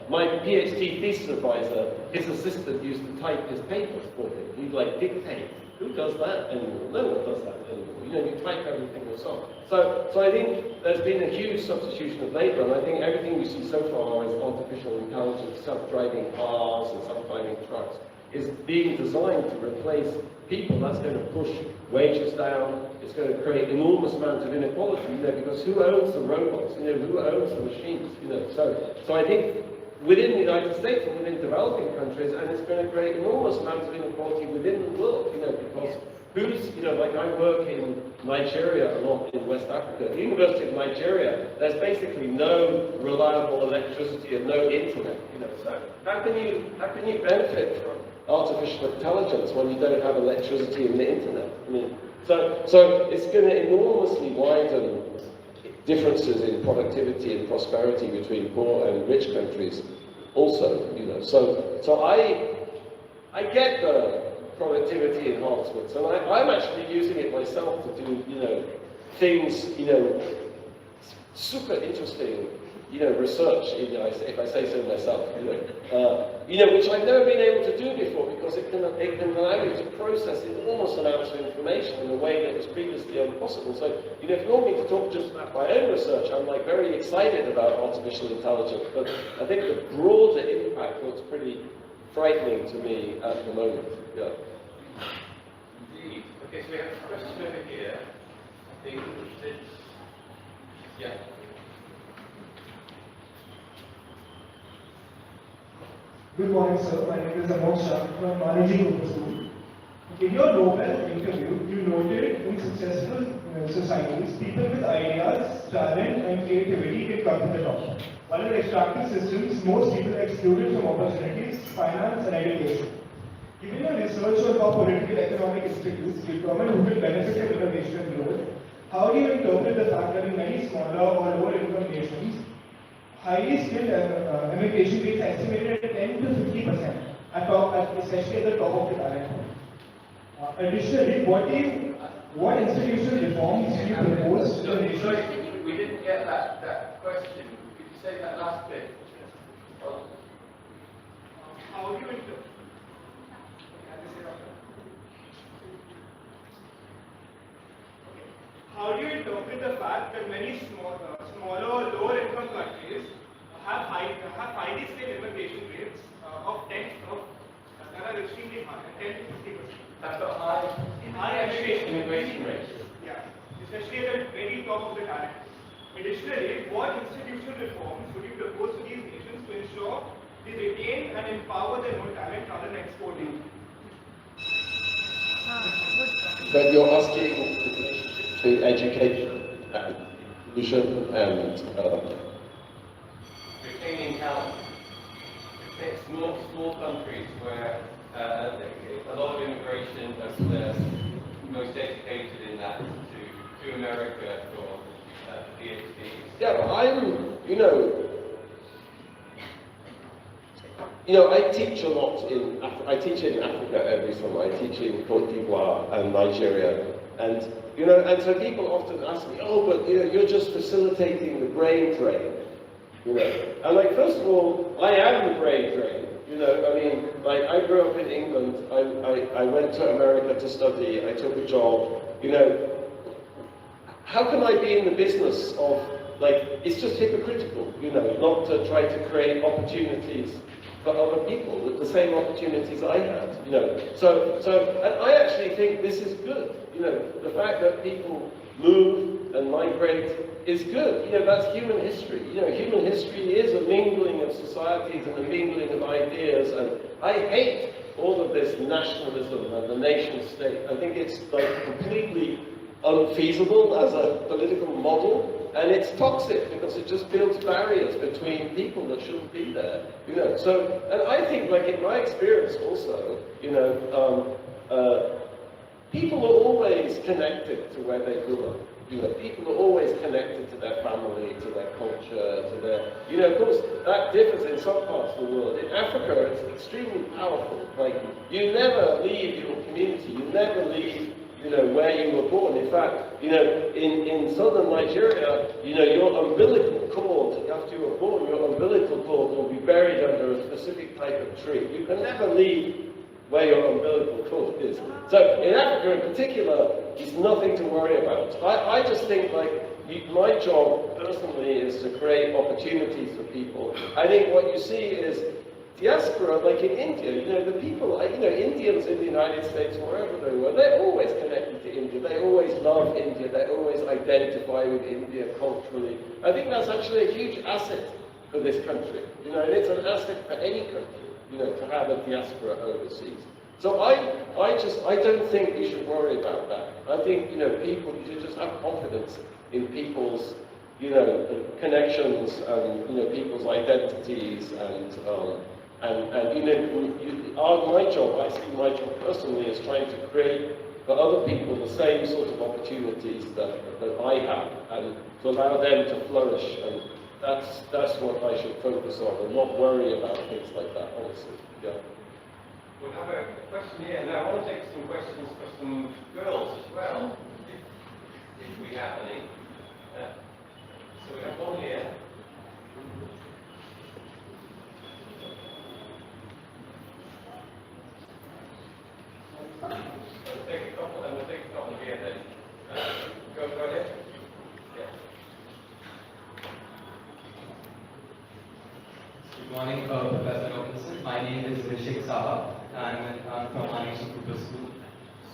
My PhD thesis advisor, his assistant used to type his papers for him. He'd dictate. Who does that anymore? No one does that anymore. You type everything yourself. So I think there's been a huge substitution of labor, and I think everything we see so far is artificial intelligence, self-driving cars and self-driving trucks, is being designed to replace people. That's going to push wages down. It's going to create enormous amounts of inequality, because who owns the robots? Who owns the machines? So I think within the United States and within developing countries, and it's going to create enormous amounts of inequality within the world, because who's, I work in Nigeria a lot in West Africa. At the University of Nigeria, there's basically no reliable electricity and no internet, so how can you benefit from artificial intelligence when you don't have electricity and the internet? So it's going to enormously widen differences in productivity and prosperity between poor and rich countries also, So I get the productivity enhancements, and I'm actually using it myself to do, things, super interesting, research, if I say so myself, which I've never been able to do before, because it can allow you to process enormous amounts of information in a way that was previously impossible. So, if you want me to talk just about my own research, I'm very excited about artificial intelligence, but I think the broader impact looks pretty frightening to me at the moment. Yeah. Indeed. Okay, so we have a question over here. I think it's, yeah. Good morning, sir. My name is Amol Shah from Managing Open School. In your Nobel interview, you noted in successful societies, people with ideas, talent, and creativity can come to the top. While in extractive systems, most people are excluded from opportunities, finance, and education. Given your research on how political economic institutes determine who will benefit from innovation and growth, how do you interpret the fact that in many smaller or lower income nations, highly skilled immigration rates estimated at 10 to 50%, especially at the top of the talent pool? Additionally, what institutional reforms do you propose to the nation? Sorry, we didn't get that question. Could you say that last bit? How do you interpret? How do you interpret the fact that many smaller or lower income countries have highly skilled immigration rates that are extremely high, 10 to 50%? That's a high immigration rate. Yeah, especially at the very top of the talent. Additionally, what institutional reforms would you propose to these nations to ensure they retain and empower their own talent rather than exporting? But you're asking to education and inclusion and retaining talent. It's small countries where a lot of immigration are the most educated in that to America for PhDs. yeah, but I teach a lot I teach in Africa every summer. I teach in Cote d'Ivoire and Nigeria, and so people often ask me, oh, but you're just facilitating the brain drain, And first of all, I am the brain drain. I grew up in England. I went to America to study. I took a job. How can I be in the business of it's just hypocritical, not to try to create opportunities for other people with the same opportunities I had, and I actually think this is good. The fact that people move and migrate is good. That's human history. Human history is a mingling of societies and a mingling of ideas, and I hate all of this nationalism and the nation state. I think it's like completely unfeasible as a political model, and it's toxic because it just builds barriers between people that shouldn't be there. You know, so, and I think, like in my experience also, you know, people are always connected to where they grew up. You know, people are always connected to their family, to their culture, to their, you know, of course, that differs in some parts of the world. In Africa, it's extremely powerful. Like, you never leave your community, you never leave, you know, where you were born. In fact, you know, in southern Nigeria, you know, your umbilical cord, after you were born, your umbilical cord will be buried under a specific type of tree. You can never leave where your umbilical cord is. So in Africa in particular, there's nothing to worry about. I just think, like, my job personally is to create opportunities for people. I think what you see is diaspora, like in India, you know, the people, you know, Indians in the United States, wherever they were, they're always connected to India. They always love India. They always identify with India culturally. I think that's actually a huge asset for this country. You know, and it's an asset for any country, you know, to have a diaspora overseas. So I don't think you should worry about that. I think, you know, people, you should just have confidence in people's, you know, connections and, you know, people's identities and you know, my job, I see my job personally as trying to create for other people the same sort of opportunities that I have, and to allow them to flourish, and that's what I should focus on, and not worry about things like that, honestly. Yeah. We'll have a question here. Now, I want to take some questions for some girls as well, if we have any. So we have one here. We'll take a couple, and we'll take a couple here then. Go ahead. Yeah. Good morning, Professor Robinson. My name is Rishik Saha, and I'm from Anish Cooper School.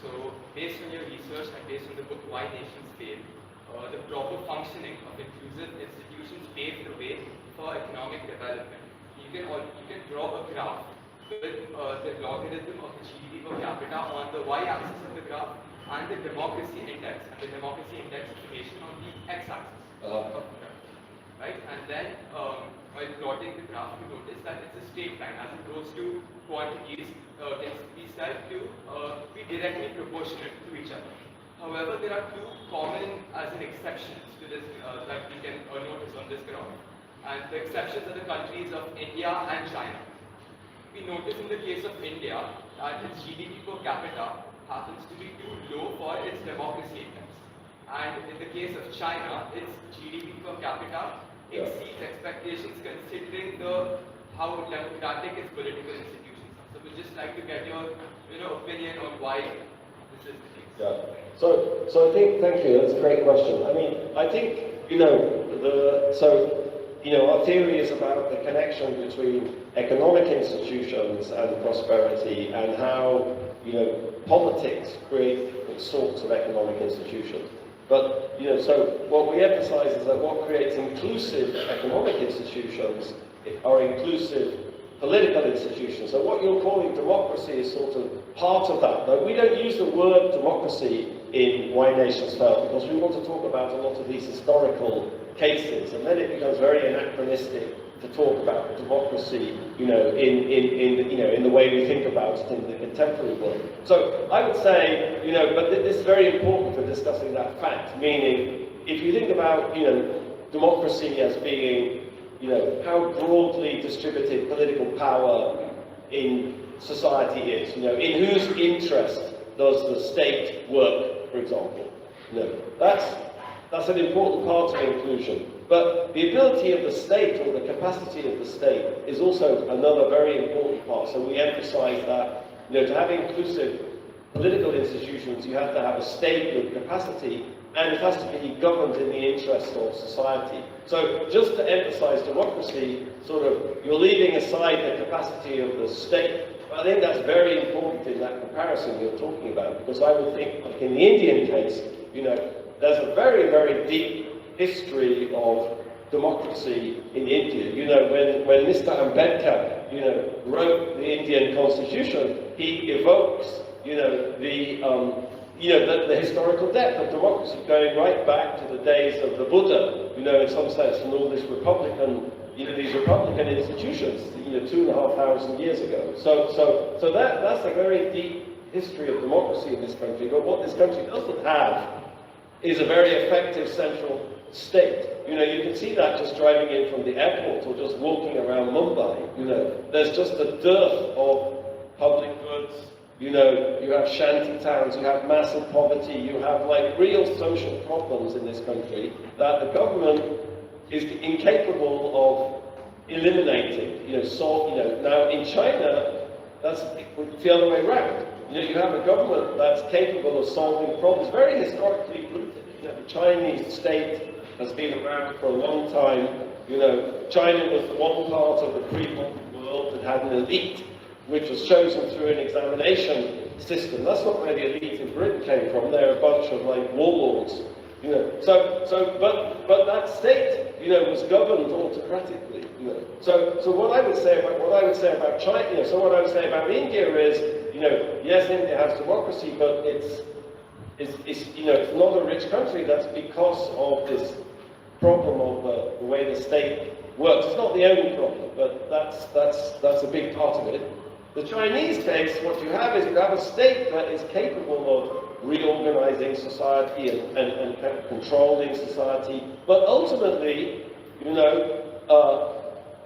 So, based on your research and based on the book Why Nations Fail, the proper functioning of inclusive institutions paved the way for economic development. You can draw a graph with the logarithm of the GDP per capita on the y-axis of the graph and the democracy index, and the democracy index information on the x-axis of the graph. Right? And then, while plotting the graph, you notice that it's a straight line. As it goes to quantities, it's be said to be directly proportionate to each other. However, there are two common as in exceptions to this that we can notice on this graph. And the exceptions are the countries of India and China. We notice in the case of India that its GDP per capita happens to be too low for its democracy index. And in the case of China, its GDP per capita exceeds expectations considering how democratic its political institutions are. So we'd just like to get your opinion on why this is the case. Yeah. So I think, thank you, that's a great question. I mean, I think, our theory is about the connection between economic institutions and prosperity, and how, politics create different sorts of economic institutions. But, so what we emphasize is that what creates inclusive economic institutions are inclusive political institutions. So what you're calling democracy is sort of part of that. Now, we don't use the word democracy in Why Nations Fail because we want to talk about a lot of these historical cases, and then it becomes very anachronistic to talk about democracy, in the way we think about it in the contemporary world. So I would say, but this is very important for discussing that fact, meaning if you think about, democracy as being, how broadly distributed political power in society is, in whose interest does the state work, for example. That's an important part of inclusion. But the ability of the state, or the capacity of the state, is also another very important part. So we emphasize that, to have inclusive political institutions, you have to have a state with capacity, and it has to be governed in the interest of society. So just to emphasize democracy, you're leaving aside the capacity of the state. I think that's very important in that comparison you're talking about, because I would think, like in the Indian case, there's a very, very deep history of democracy in India. When Mr. Ambedkar, wrote the Indian constitution, he evokes, the historical depth of democracy, going right back to the days of the Buddha, in some sense, and all this republican, these republican institutions, 2,500 years ago. So that's a very deep history of democracy in this country. But what this country doesn't have is a very effective central state. You can see that just driving in from the airport or just walking around Mumbai. There's just a dearth of public goods. You have shanty towns, you have massive poverty, you have like real social problems in this country that the government is incapable of eliminating. Now in China, that's the other way around. You have a government that's capable of solving problems, very historically rooted. The Chinese state has been around for a long time. China was the one part of the pre-modern world that had an elite, which was chosen through an examination system. That's not where the elite in Britain came from. They're a bunch of like warlords. But that state, was governed autocratically. So what I would say about China, so what I would say about India is, yes, India has democracy, but it's not a rich country. That's because of this problem of the way the state works. It's not the only problem, but that's a big part of it. The Chinese case, what you have is you have a state that is capable of reorganizing society and controlling society, but ultimately,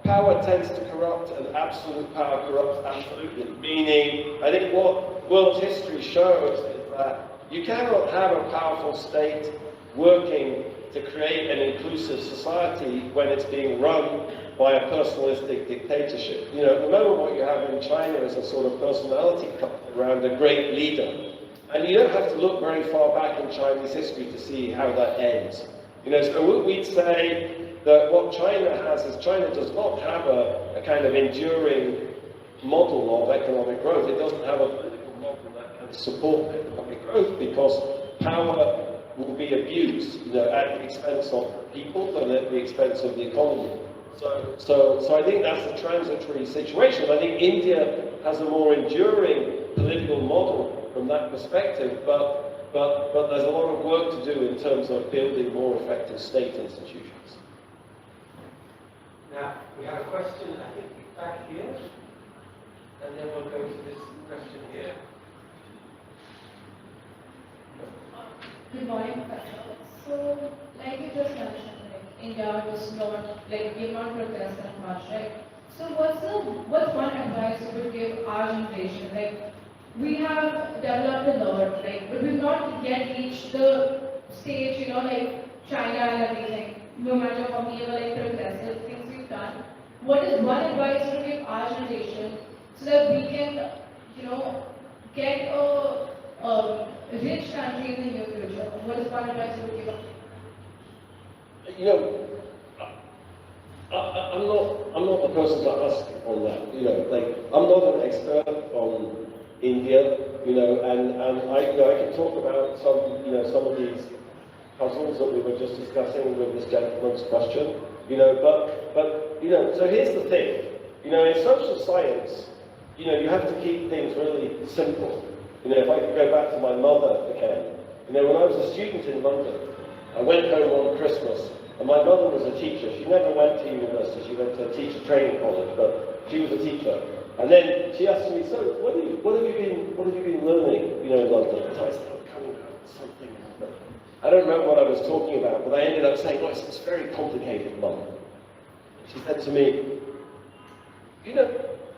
power tends to corrupt and absolute power corrupts absolutely. Meaning, I think what world history shows is that you cannot have a powerful state working to create an inclusive society when it's being run by a personalistic dictatorship. At the moment what you have in China is a sort of personality cult around a great leader. And you don't have to look very far back in Chinese history to see how that ends. So we'd say that what China has is China does not have a kind of enduring model of economic growth. It doesn't have a political model that can support economic growth because power will be abused, at the expense of people and at the expense of the economy. So I think that's a transitory situation. I think India has a more enduring political model from that perspective, but there's a lot of work to do in terms of building more effective state institutions. Now, we have a question, I think, back here, and then we'll go to this question here. Good morning, Professor. So, like you just mentioned, India does not, will not progress that much, right? So, what's one advice you would give our generation? We have developed a lot, but we've not yet reached the stage, China and everything. No matter how many progressive things we've done. What is one advice you would give our generation so that we can, get a rich country in the near future? What is one advice you would give? I'm not the person to ask on that. I'm not an expert on India, and I can talk about some of these puzzles that we were just discussing with this gentleman's question, so here's the thing, in social science, you have to keep things really simple. If I could go back to my mother again, when I was a student in London, I went home on Christmas, and my mother was a teacher. She never went to university, she went to a teacher training college, but she was a teacher. And then she asked me, so what have you been learning, in London? And I said, coming out with something. I don't remember what I was talking about, but I ended up saying, it's very complicated, Mum. She said to me,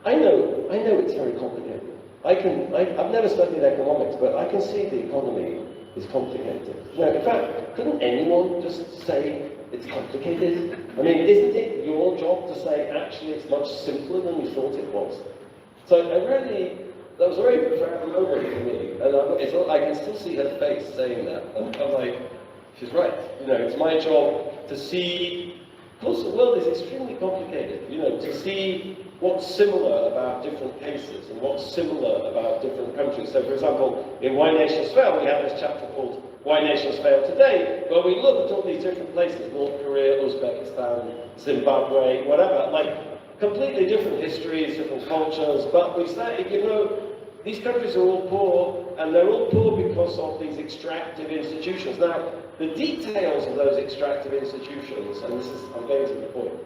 I know it's very complicated. I've never studied economics, but I can see the economy is complicated. In fact, couldn't anyone just say it's complicated? I mean, isn't it your job to say, actually, it's much simpler than you thought it was? So that was a very profound moment for me, and I can still see her face saying that, and I'm like, she's right. It's my job to see. Of course, the world is extremely complicated. To see what's similar about different cases and what's similar about different countries. So, for example, in Why Nations Fail, we have this chapter called Why Nations Fail Today, where we look at all these different places: North Korea, Uzbekistan, Zimbabwe, whatever. Completely different histories, different cultures, but we say, these countries are all poor, and they're all poor because of these extractive institutions. Now, the details of those extractive institutions, and this is, I'm getting to the point,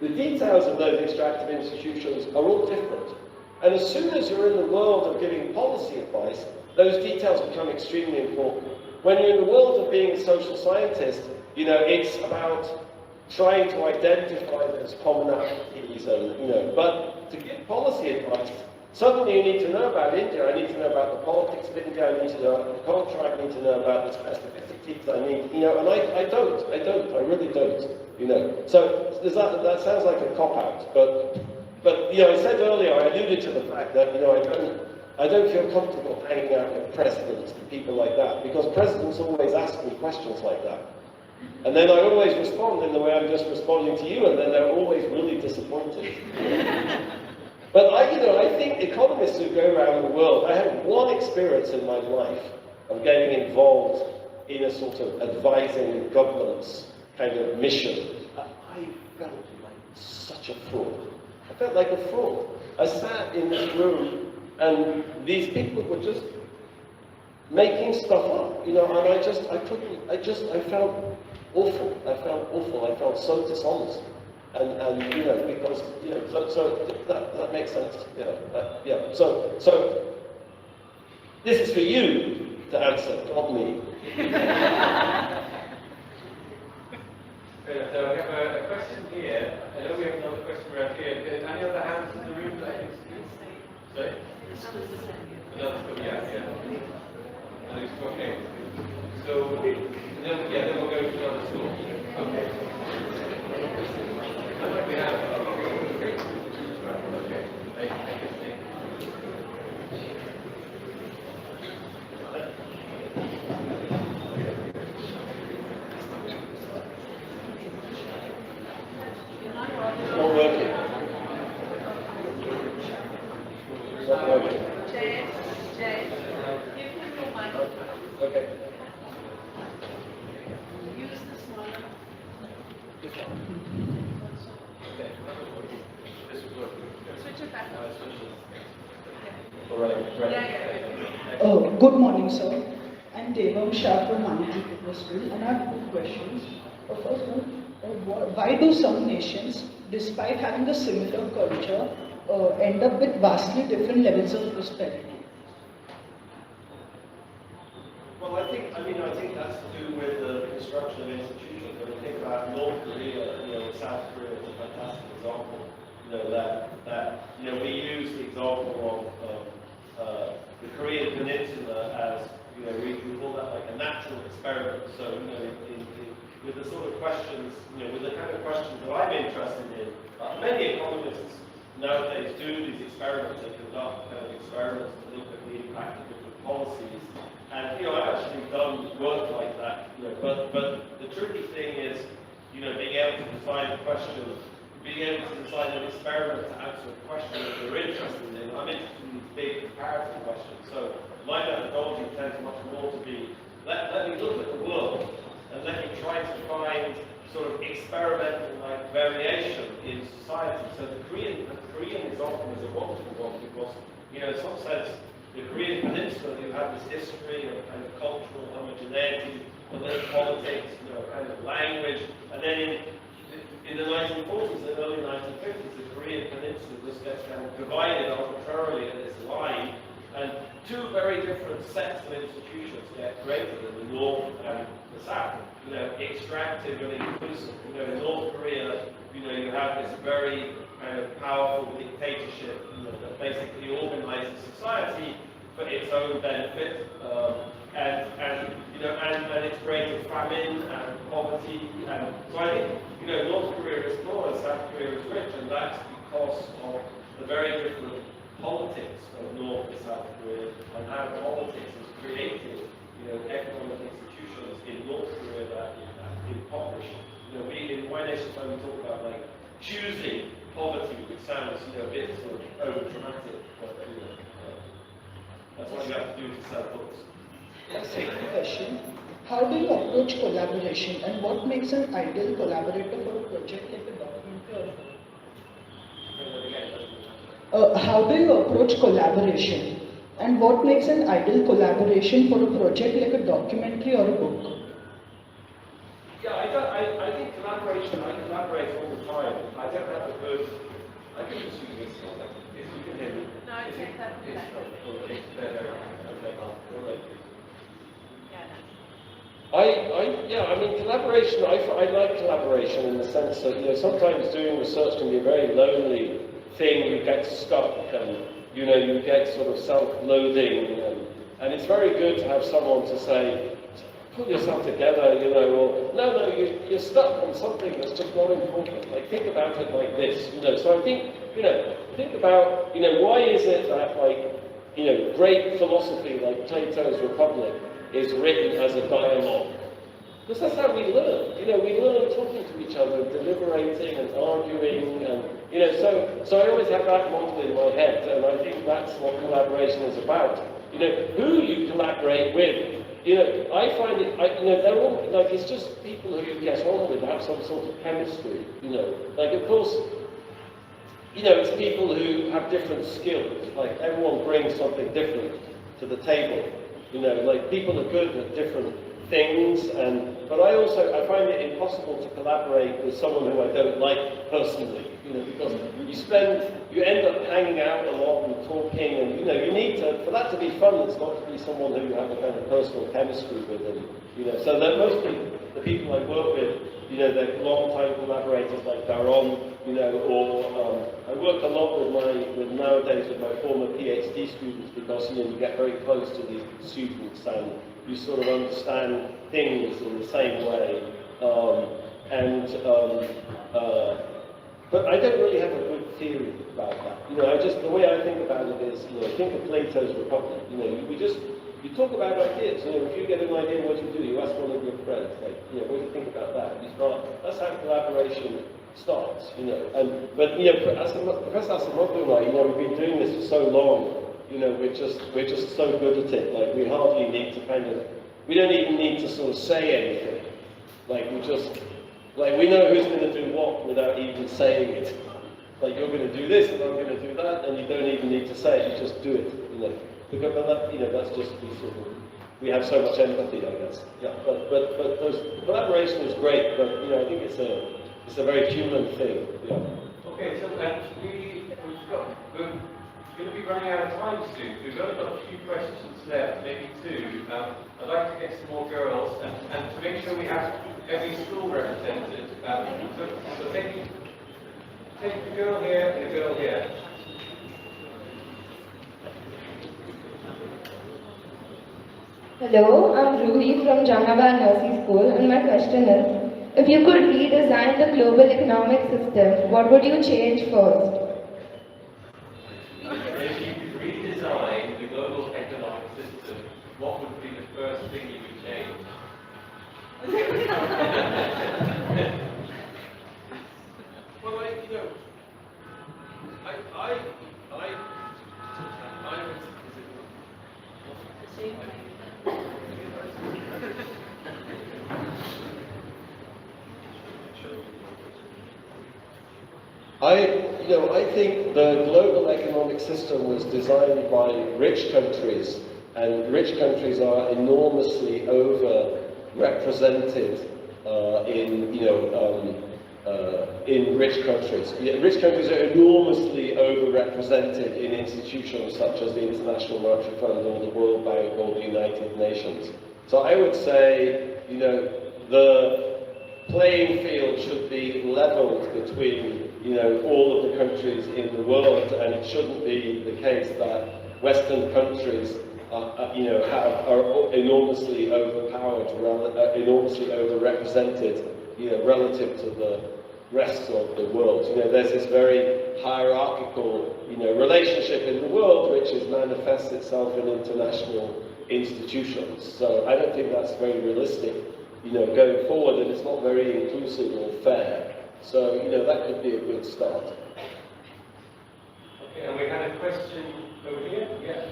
the details of those extractive institutions are all different. And as soon as you're in the world of giving policy advice, those details become extremely important. When you're in the world of being a social scientist, you know, it's about trying to identify those commonalities and, you know, but to give policy advice, suddenly you need to know about India, I need to know about the politics of India, I need to know about the culture, I need to know about the specificities, I need, you know, and I really don't, you know. So that sounds like a cop-out, but, you know, I said earlier, I alluded to the fact that, you know, I don't feel comfortable hanging out with presidents and people like that, because presidents always ask me questions like that. And then I always respond in the way I'm just responding to you, and then they're always really disappointed. But I think economists who go around the world, I had one experience in my life of getting involved in a sort of advising government's kind of mission. I felt like such a fraud. I felt like a fraud. I sat in this room, and these people were just making stuff up, you know, and I felt awful. I felt so dishonest. And you know, because, you know, so that makes sense. Yeah. So this is for you to answer, not me. So we have a question here. I know we have another question around here. Any other hands in the room that I can see? Sorry? Yeah. Okay. So, then we'll go to another school. Okay. We have. Okay. I can see. Not working. Not working. Jay, give him your mic. Okay. Use the smaller. Switch it back. All right. Good morning, sir. I'm Devam Shah from Managing Business School, and I have two questions. First one, why do some nations, despite having a similar culture, end up with vastly different levels of prosperity? Well, I think that's to do with the construction of institutions. When you think about North Korea, you know, South Korea is a fantastic example. You know, that you know, we use the example of the Korean Peninsula as, you know, we call that like a natural experiment. So, you know, with the sort of questions, you know, with the kind of questions that I'm interested in, many economists nowadays do these experiments. They conduct kind of experiments to look at the impact of different policies. And, you know, I've actually done work like that, you know, but the tricky thing is, you know, being able to design a question, being able to design an experiment to answer a question that you're interested in. I'm interested in these big comparative questions. So my methodology tends much more to be, let me look at the world and let me try to find sort of experimental like variation in society. So the Korean example is a wonderful one because, you know, in some sense, the Korean Peninsula, you have this history of kind of cultural homogeneity, political politics, you know, kind of language, and then in the 1940s and early 1950s, the Korean Peninsula just gets kind of divided arbitrarily at this line, and two very different sets of institutions get created in the north and the south. You know, extractive and inclusive. You know, in North Korea, you know, you have this very kind of powerful dictatorship, you know, that basically organizes society for its own benefit, and you know, and it's created famine and poverty, and so I think, you know, North Korea is poor and South Korea is rich, and that's because of the very different politics of North and South Korea, and how politics has created, you know, economic institutions in North Korea that impoverish. You know, in my nation time we talk about like choosing poverty, which sounds, you know, a bit sort of over dramatic, but you know, that's what you have to do to sell books. Second question, how do you approach collaboration, and what makes an ideal collaborator for a project like a documentary? how do you approach collaboration? And what makes an ideal collaboration for a project like a documentary or a book? Yeah, I think collaboration, I collaborate all the time. I don't have a good, I can just use this one. If you can hear me. No, I think that's Yes, okay, okay, all right. I mean, collaboration, I like collaboration in the sense that, you know, sometimes doing research can be a very lonely thing. You get stuck and, you know, you get sort of self-loathing, and it's very good to have someone to say, pull yourself together, you know, or no, you're stuck on something that's just not important. Like, think about it like this, you know. So I think, you know, think about, you know, why is it that, like, you know, great philosophy like Plato's Republic is written as a dialogue? Because that's how we learn. You know, we learn talking to each other, deliberating and arguing, and, you know, so I always have that model in my head, and I think that's what collaboration is about. You know, who you collaborate with. You know, I find it, you know, they're all, like, it's just people who you get on with, have some sort of chemistry, you know. Like, of course, you know, it's people who have different skills. Like, everyone brings something different to the table. You know, like, people are good at different things, but I find it impossible to collaborate with someone who I don't like personally, you know, because you end up hanging out a lot and talking, and, you know, you need to, for that to be fun, it's got to be someone who you have a kind of personal chemistry with, and, you know, so that most people, the people I work with, you know, they're long-time collaborators like Daron, you know, or I work a lot nowadays with my former PhD students, because, you know, you get very close to these students and you sort of understand things in the same way. But I don't really have a good theory about that. You know, the way I think about it is, you know, think of Plato's Republic. You know, you talk about ideas. You know, if you get an idea, what do? You ask one of your friends, like, you know, what do you think about that? That's how collaboration starts, you know. But, you know, Professor Asimoglu and I, you know, we've been doing this for so long. You know, we're just so good at it. Like, we hardly need to we don't even need to sort of say anything. Like, we know who's going to do what without even saying it. Like, you're going to do this and I'm going to do that, and you don't even need to say it, you just do it, you know. Because, you know, that's just we have so much empathy, I guess. Yeah, but collaboration is great, but, you know, I think it's a very human thing. Yeah. Okay, so we're going to be running out of time soon. We've only got a few questions left, maybe two. I'd like to get some more girls, and to make sure we have every school represented. So take the girl here and the girl here. Hello, I'm Ruhi from Jahanabad Nursery School, and my question is, if you could redesign the global economic system, what would you change first? If you could redesign the global economic system, what would be the first thing you would change? Well, you know, I think the global economic system was designed by rich countries, and rich countries are enormously overrepresented in rich countries. Rich countries are enormously overrepresented in institutions such as the International Monetary Fund or the World Bank or the United Nations. So I would say, you know, the playing field should be leveled between, you know, all of the countries in the world, and it shouldn't be the case that Western countries are enormously overpowered, enormously overrepresented, you know, relative to the rest of the world. You know, there's this very hierarchical, you know, relationship in the world which manifests itself in international institutions. So I don't think that's very realistic, you know, going forward, and it's not very inclusive or fair. So, you know, that could be a good start. Okay, and we had a question over here. Yeah.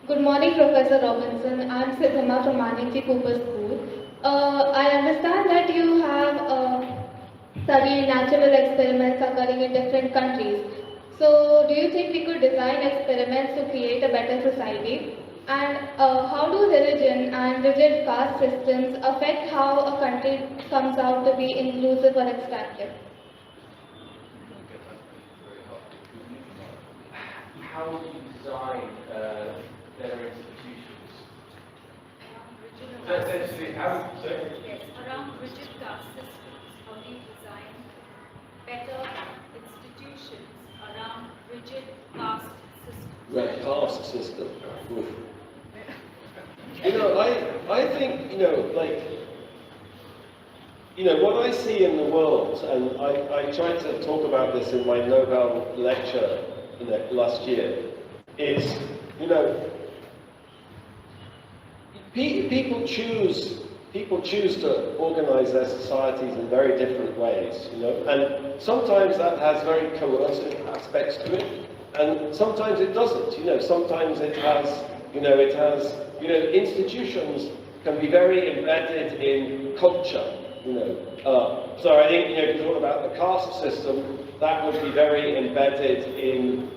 Good morning, Professor Robinson. I'm Siddhama from Maningji Cooper School. I understand that you have studied natural experiments occurring in different countries. So, do you think we could design experiments to create a better society? And how do religion and rigid caste systems affect how a country comes out to be inclusive or extractive? How do you design better institutions? Essentially, how do you Yes, around rigid caste systems, how do you design better institutions around rigid caste systems? Red caste system. Oof. You know, I think, what I see in the world, and I tried to talk about this in my Nobel lecture, last year, is, people choose to organize their societies in very different ways, and sometimes that has very coercive aspects to it, and sometimes it doesn't, sometimes it has, institutions can be very embedded in culture, so I think, if you talk about the caste system, that would be very embedded in,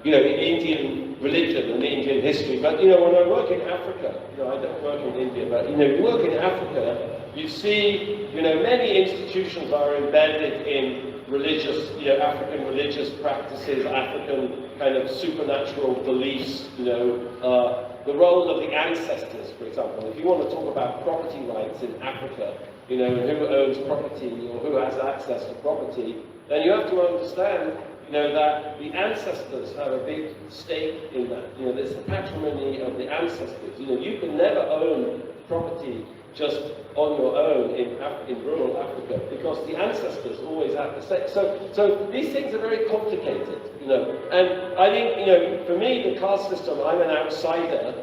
in Indian religion and Indian history. But, when I work in Africa, I don't work in India, but, you work in Africa, you see, many institutions are embedded in religious, African religious practices, African kind of supernatural beliefs, the role of the ancestors, for example. If you want to talk about property rights in Africa, and who owns property or who has access to property, then you have to understand, that the ancestors have a big stake in that. There's the patrimony of the ancestors. You can never own property just on your own in rural Africa because the ancestors always have the stake. So these things are very complicated, And I think, for me, the caste system, I'm an outsider,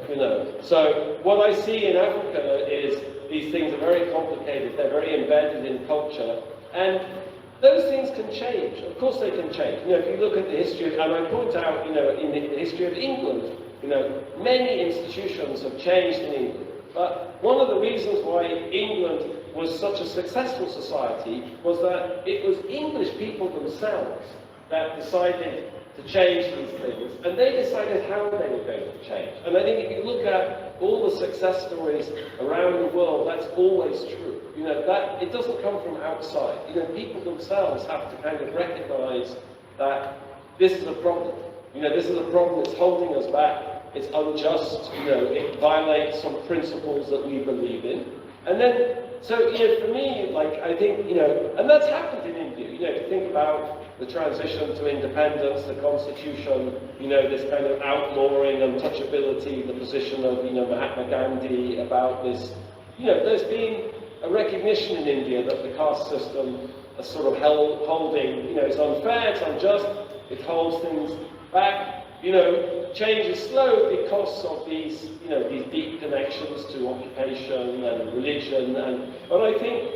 So what I see in Africa is these things are very complicated. They're very embedded in culture, and those things can change. Of course they can change. If you look at the history, and I point out, in the history of England, many institutions have changed in England. But one of the reasons why England was such a successful society was that it was English people themselves that decided to change these things, and they decided how they were going to change. And I think if you look at all the success stories around the world, that's always true. That it doesn't come from outside. People themselves have to kind of recognize that this is a problem. This is a problem that's holding us back. It's unjust. It violates some principles that we believe in. And then, so for me, I think, and that's happened in India. If you think about the transition to independence, the constitution, this kind of outlawing untouchability, the position of, Mahatma Gandhi about this, there's been a recognition in India that the caste system is sort of holding, it's unfair, it's unjust, it holds things back. Change is slow because of these, these deep connections to occupation and religion. But I think,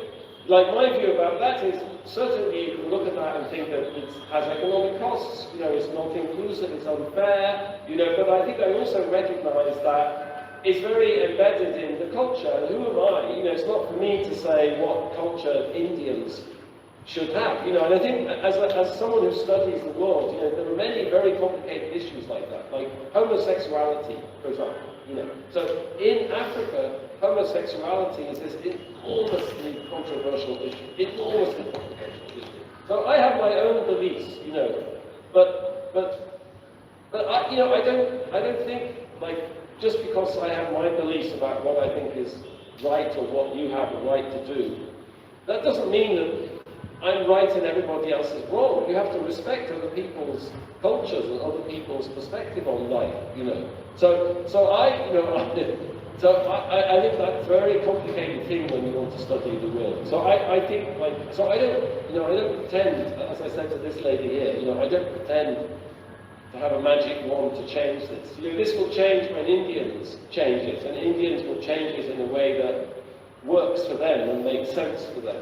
my view about that is, certainly you can look at that and think that it has economic costs, it's not inclusive, it's unfair, but I think I also recognize that it's very embedded in the culture. And who am I? It's not for me to say what culture Indians should have. And I think as someone who studies the world, there are many very complicated issues like that, like homosexuality, for example. So in Africa, homosexuality is this enormously controversial issue, enormously controversial issue. So I have my own beliefs, but I don't think, just because I have my beliefs about what I think is right or what you have a right to do, that doesn't mean that I'm right and everybody else is wrong. You have to respect other people's cultures and other people's perspective on life, So I think that's a very complicated thing when you want to study the world. So I think, so I don't pretend, as I said to this lady here, I don't pretend to have a magic wand to change this. This will change when Indians change it, and Indians will change it in a way that works for them and makes sense for them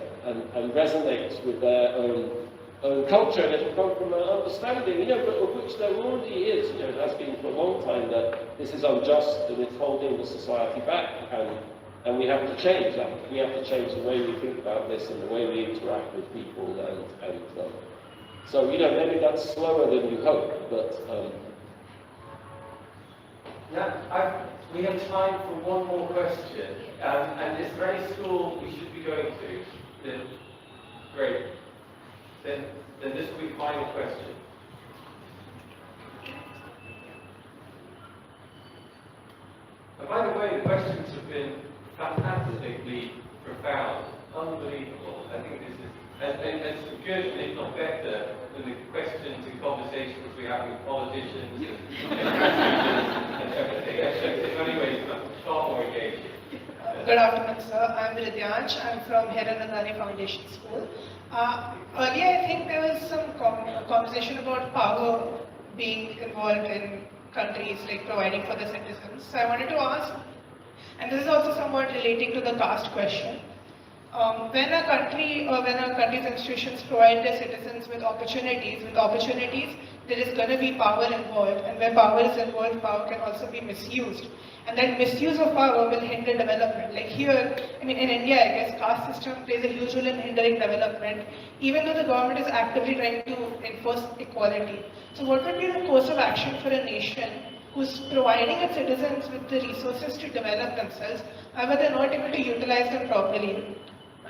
and resonates with their own culture, and it'll come from an understanding, but of which there already is. It has been for a long time that this is unjust and it's holding the society back, and we have to change that. We have to change the way we think about this and the way we interact with people, so maybe that's slower than you hope, but. We have time for one more question, and is there any school we should be going to? Then, great. Then this will be final question. And by the way, the questions have been fantastically profound, unbelievable. I think this is as good, if not better, than the questions and conversations we have with politicians and everything. In many ways, far more engaging. Good afternoon, sir. I'm Vidyansh. I'm from Hiranandani Foundation School. Earlier, I think there was some conversation about power being involved in countries, like providing for the citizens. So I wanted to ask, and this is also somewhat relating to the caste question. When a country or when a country's institutions provide their citizens with opportunities, there is going to be power involved, and where power is involved, power can also be misused. And that misuse of power will hinder development. Like here, in India, I guess, caste system plays a huge role in hindering development, even though the government is actively trying to enforce equality. So what would be the course of action for a nation who's providing its citizens with the resources to develop themselves, however they're not able to utilize them properly,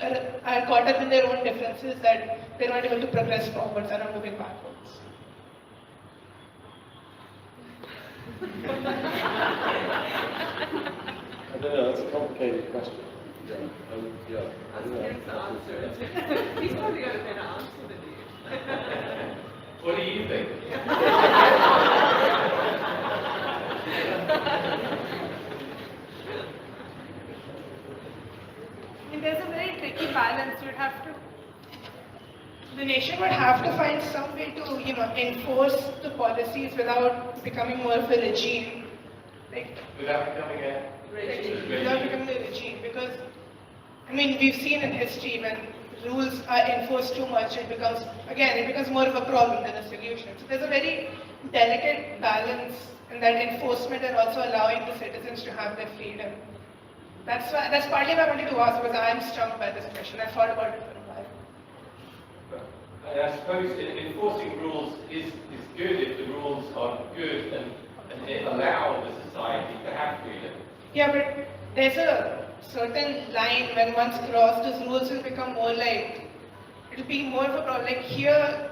are caught up in their own differences that they're not able to progress forwards and are moving backwards? I don't know, that's a complicated question. Ask him to answer it. He's probably got a better answer than you. What do you think? There's a very tricky balance. The nation would have to find some way to, enforce the policies without becoming more of a regime. Without becoming a regime. Without becoming a regime, because we've seen in history when rules are enforced too much, it becomes more of a problem than a solution. So there's a very delicate balance in that enforcement and also allowing the citizens to have their freedom. That's partly why I wanted to ask, because I am stumped by this question. I thought about it for a while. I suppose enforcing rules is good if the rules are good and they allow the society to have freedom. Yeah, but there's a certain line when once crossed, those rules will become more like, it'll be more of a problem. Like here,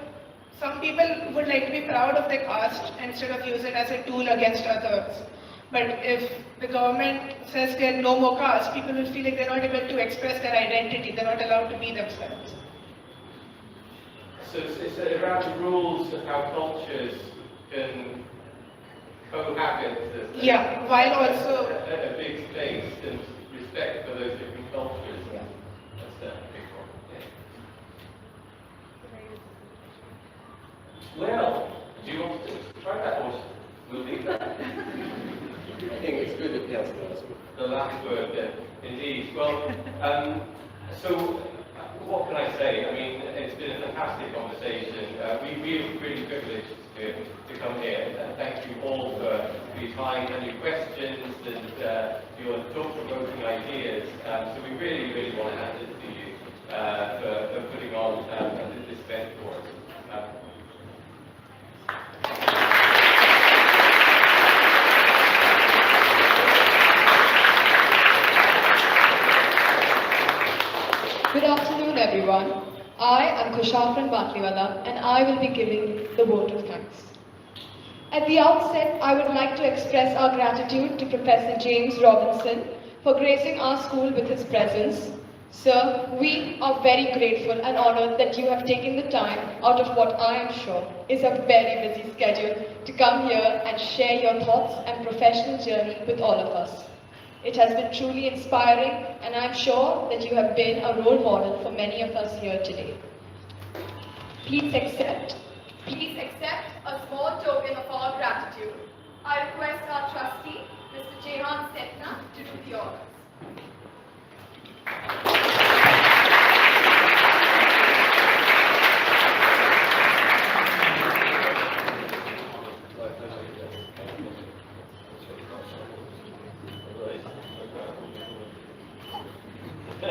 some people would like to be proud of their caste instead of use it as a tool against others. But if the government says there are no more castes, people will feel like they're not able to express their identity, they're not allowed to be themselves. So it's around the rules of how cultures can cohabit. Yeah, while also a big space and respect for those different cultures. Yeah. That's a big one. Yeah. Well, do you want to try that, or we'll leave that? I think it's good if he has the last word, indeed. Well, so what can I say? It's been a fantastic conversation. We're really privileged to come here. Thank you all for your time and your questions and your thought-provoking ideas. So we really, really want to hand it to you for putting on this event for us. Good afternoon, everyone. I am Kushafran Batliwala, and I will be giving the vote of thanks. At the outset, I would like to express our gratitude to Professor James Robinson for gracing our school with his presence. Sir, we are very grateful and honored that you have taken the time out of what I am sure is a very busy schedule to come here and share your thoughts and professional journey with all of us. It has been truly inspiring, and I am sure that you have been a role model for many of us here today. Please accept a small token of our gratitude. I request our trustee, Mr. Jehan Setna, to do the honors. A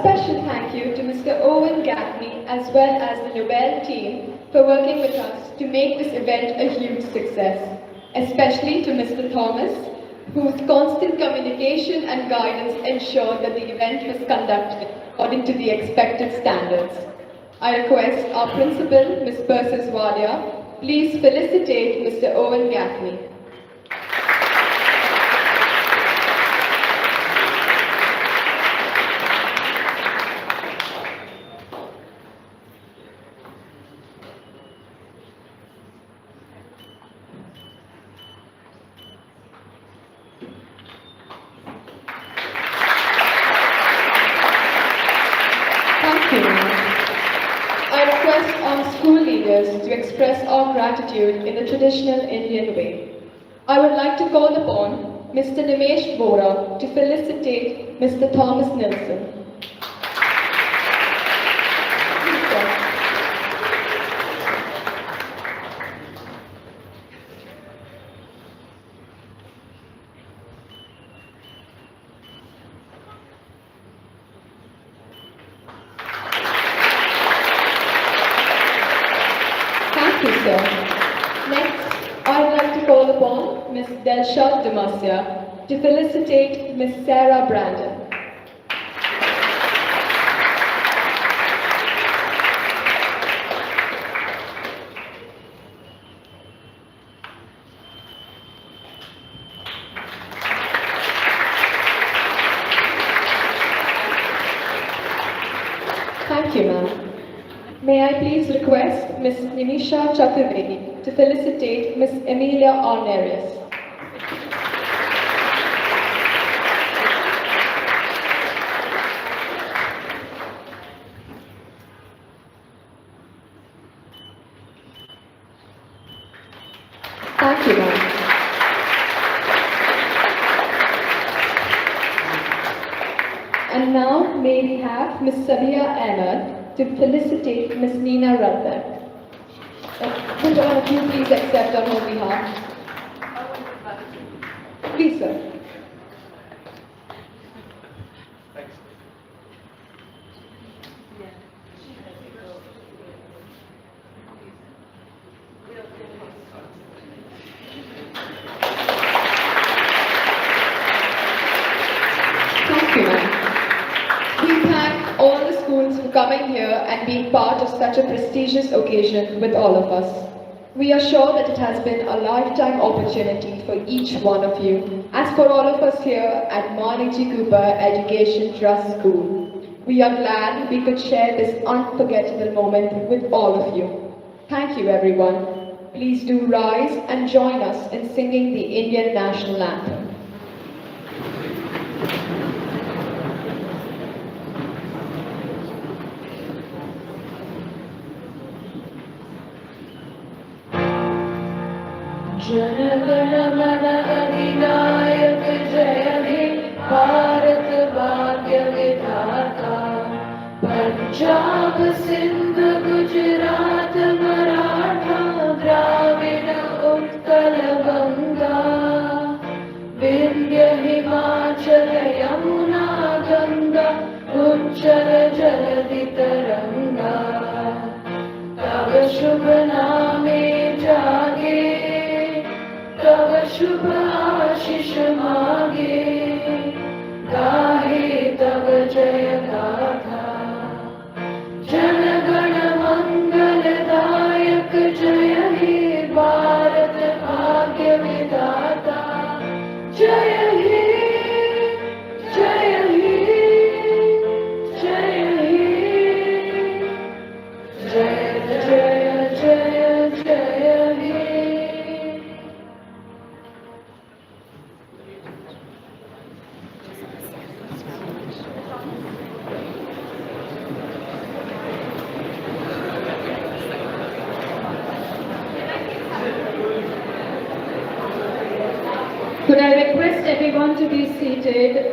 special thank you to Mr. Owen Gaffney as well as the Nobel team for working with us to make this event a huge success, especially to Mr. Thomas, whose constant communication and guidance ensured that the event was conducted according to the expected standards. I request our principal, Ms. Persis Wadia, please felicitate Mr. Owen Gaffney. Thank you, ma'am. I request our school leaders to express our gratitude in the traditional Indian way. I would like to call upon Mr. Nimesh Bora to felicitate Mr. Thomas Nilsson. Please, sir. Thank you, sir. Next, I would like to call upon Ms. Delshad Demacia to felicitate Ms. Sarah Brandon. Thank you, ma'am. May I please request Ms. Nimisha Chaturvedi to felicitate Ms. Emilia Arnerius. Thank you, ma'am. And now may we have Ms. Sabia Ahmed to felicitate Ms. Nina Radnak. Would one of you please accept on her behalf? Please, sir. Thank you, ma'am. We thank all the schools for coming here and being part of such a prestigious occasion with all of us. We are sure that it has been a lifetime opportunity for each one of you, as for all of us here at Marnie G. Cooper Education Trust School. We are glad we could share this unforgettable moment with all of you. Thank you, everyone. Please do rise and join us in singing the Indian National Anthem. Jana Gana Mana अधिनायक जय हे भारत भाग्य विधाता पंजाब सिंध गुजरात मराठा द्राविड उत्कल गंगा विंध्य हिमाचल यमुना गंगा उच्चल जलधि तरंगा तव शुभ नामे जागे तव शुभ आशीष मागे गाहे तव जय गाथा जन गण मंगलदायक जय हे भारत भाग्य विधाता जय हे जय हे जय हे जय जय जय जय हे everyone to be seated.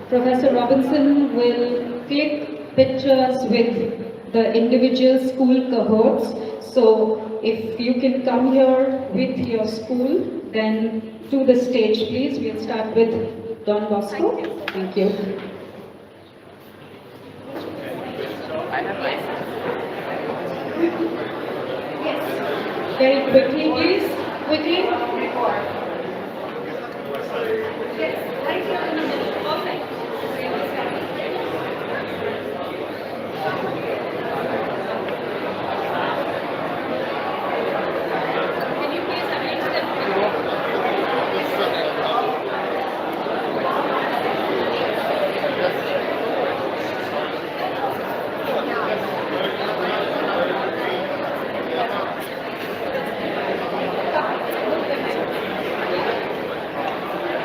Professor Robinson will click pictures with the individual school cohorts. So if you can come here with your school, then to the stage, please. We'll start with Don Bosco. Thank you. Yes. Very quickly, please. Quickly.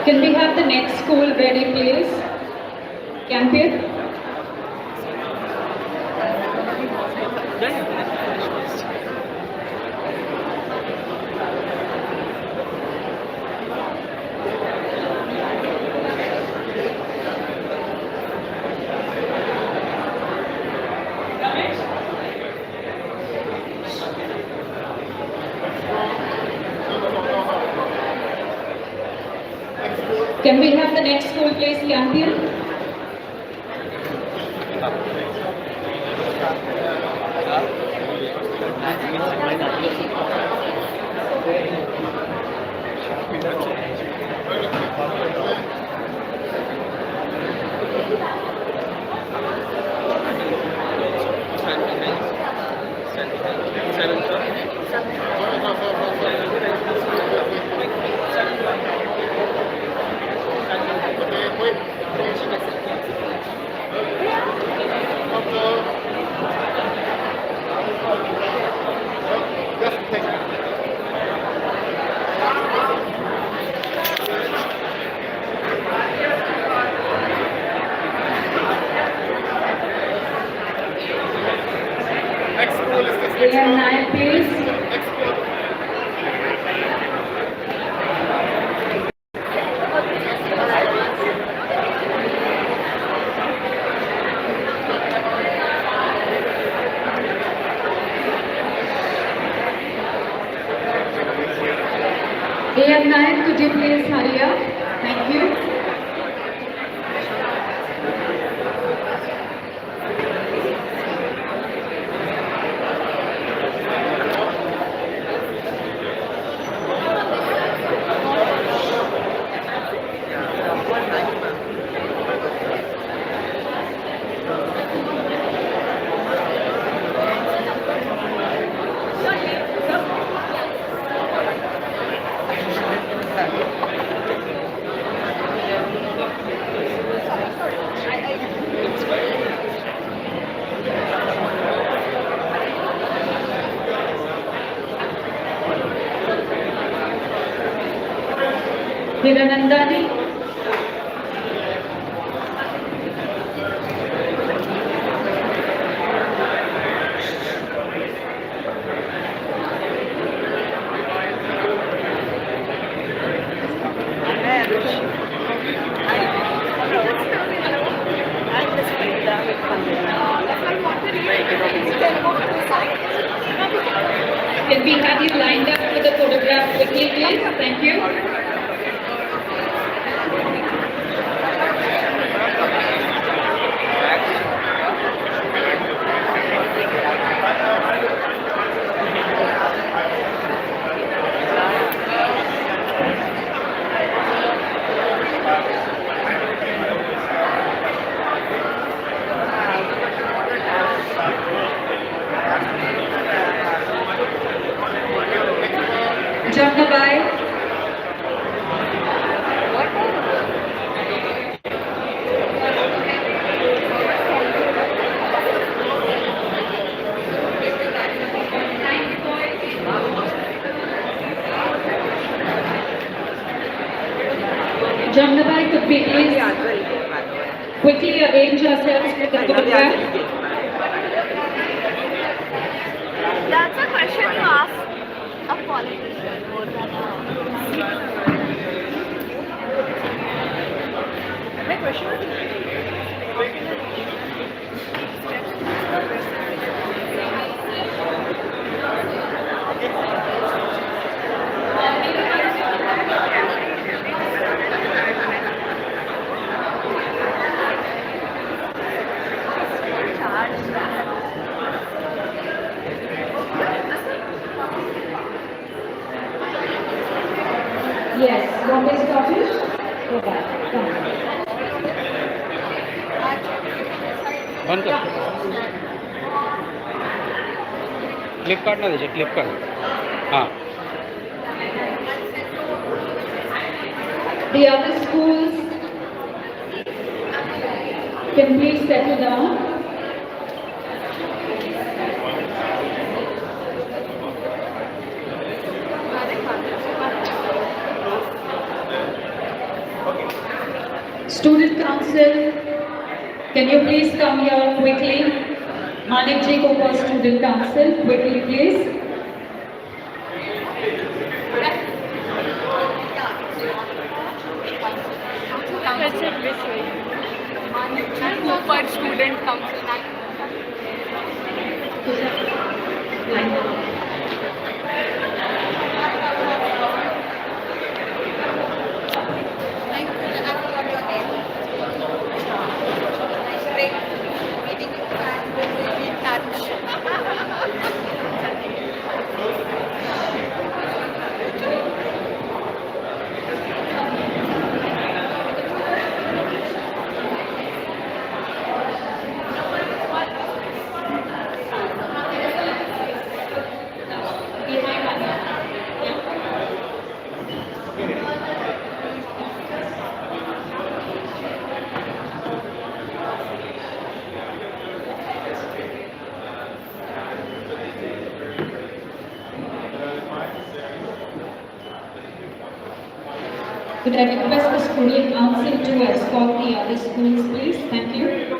Can we have the next school ready, please? Campion? Can we have the next school, please, Campion? We have 9, please. We have 9. Could you please hurry up? Thank you. Hiranandani. Can we have you lined up for the photograph quickly, please? Thank you. Jamnabai. Jamnabai, could we please quickly arrange ourselves for the photograph? That's a question to ask a politician more than a What is established? Go back. Come. बंद कर clip काट ना दीजिए clip काट हाँ The other schools can please settle down. Student Council, can you please come here quickly? Manik Ji Cooper Student Council, quickly please. Cooper Student Council. Could I request the student council to escort the other schools, please? Thank you.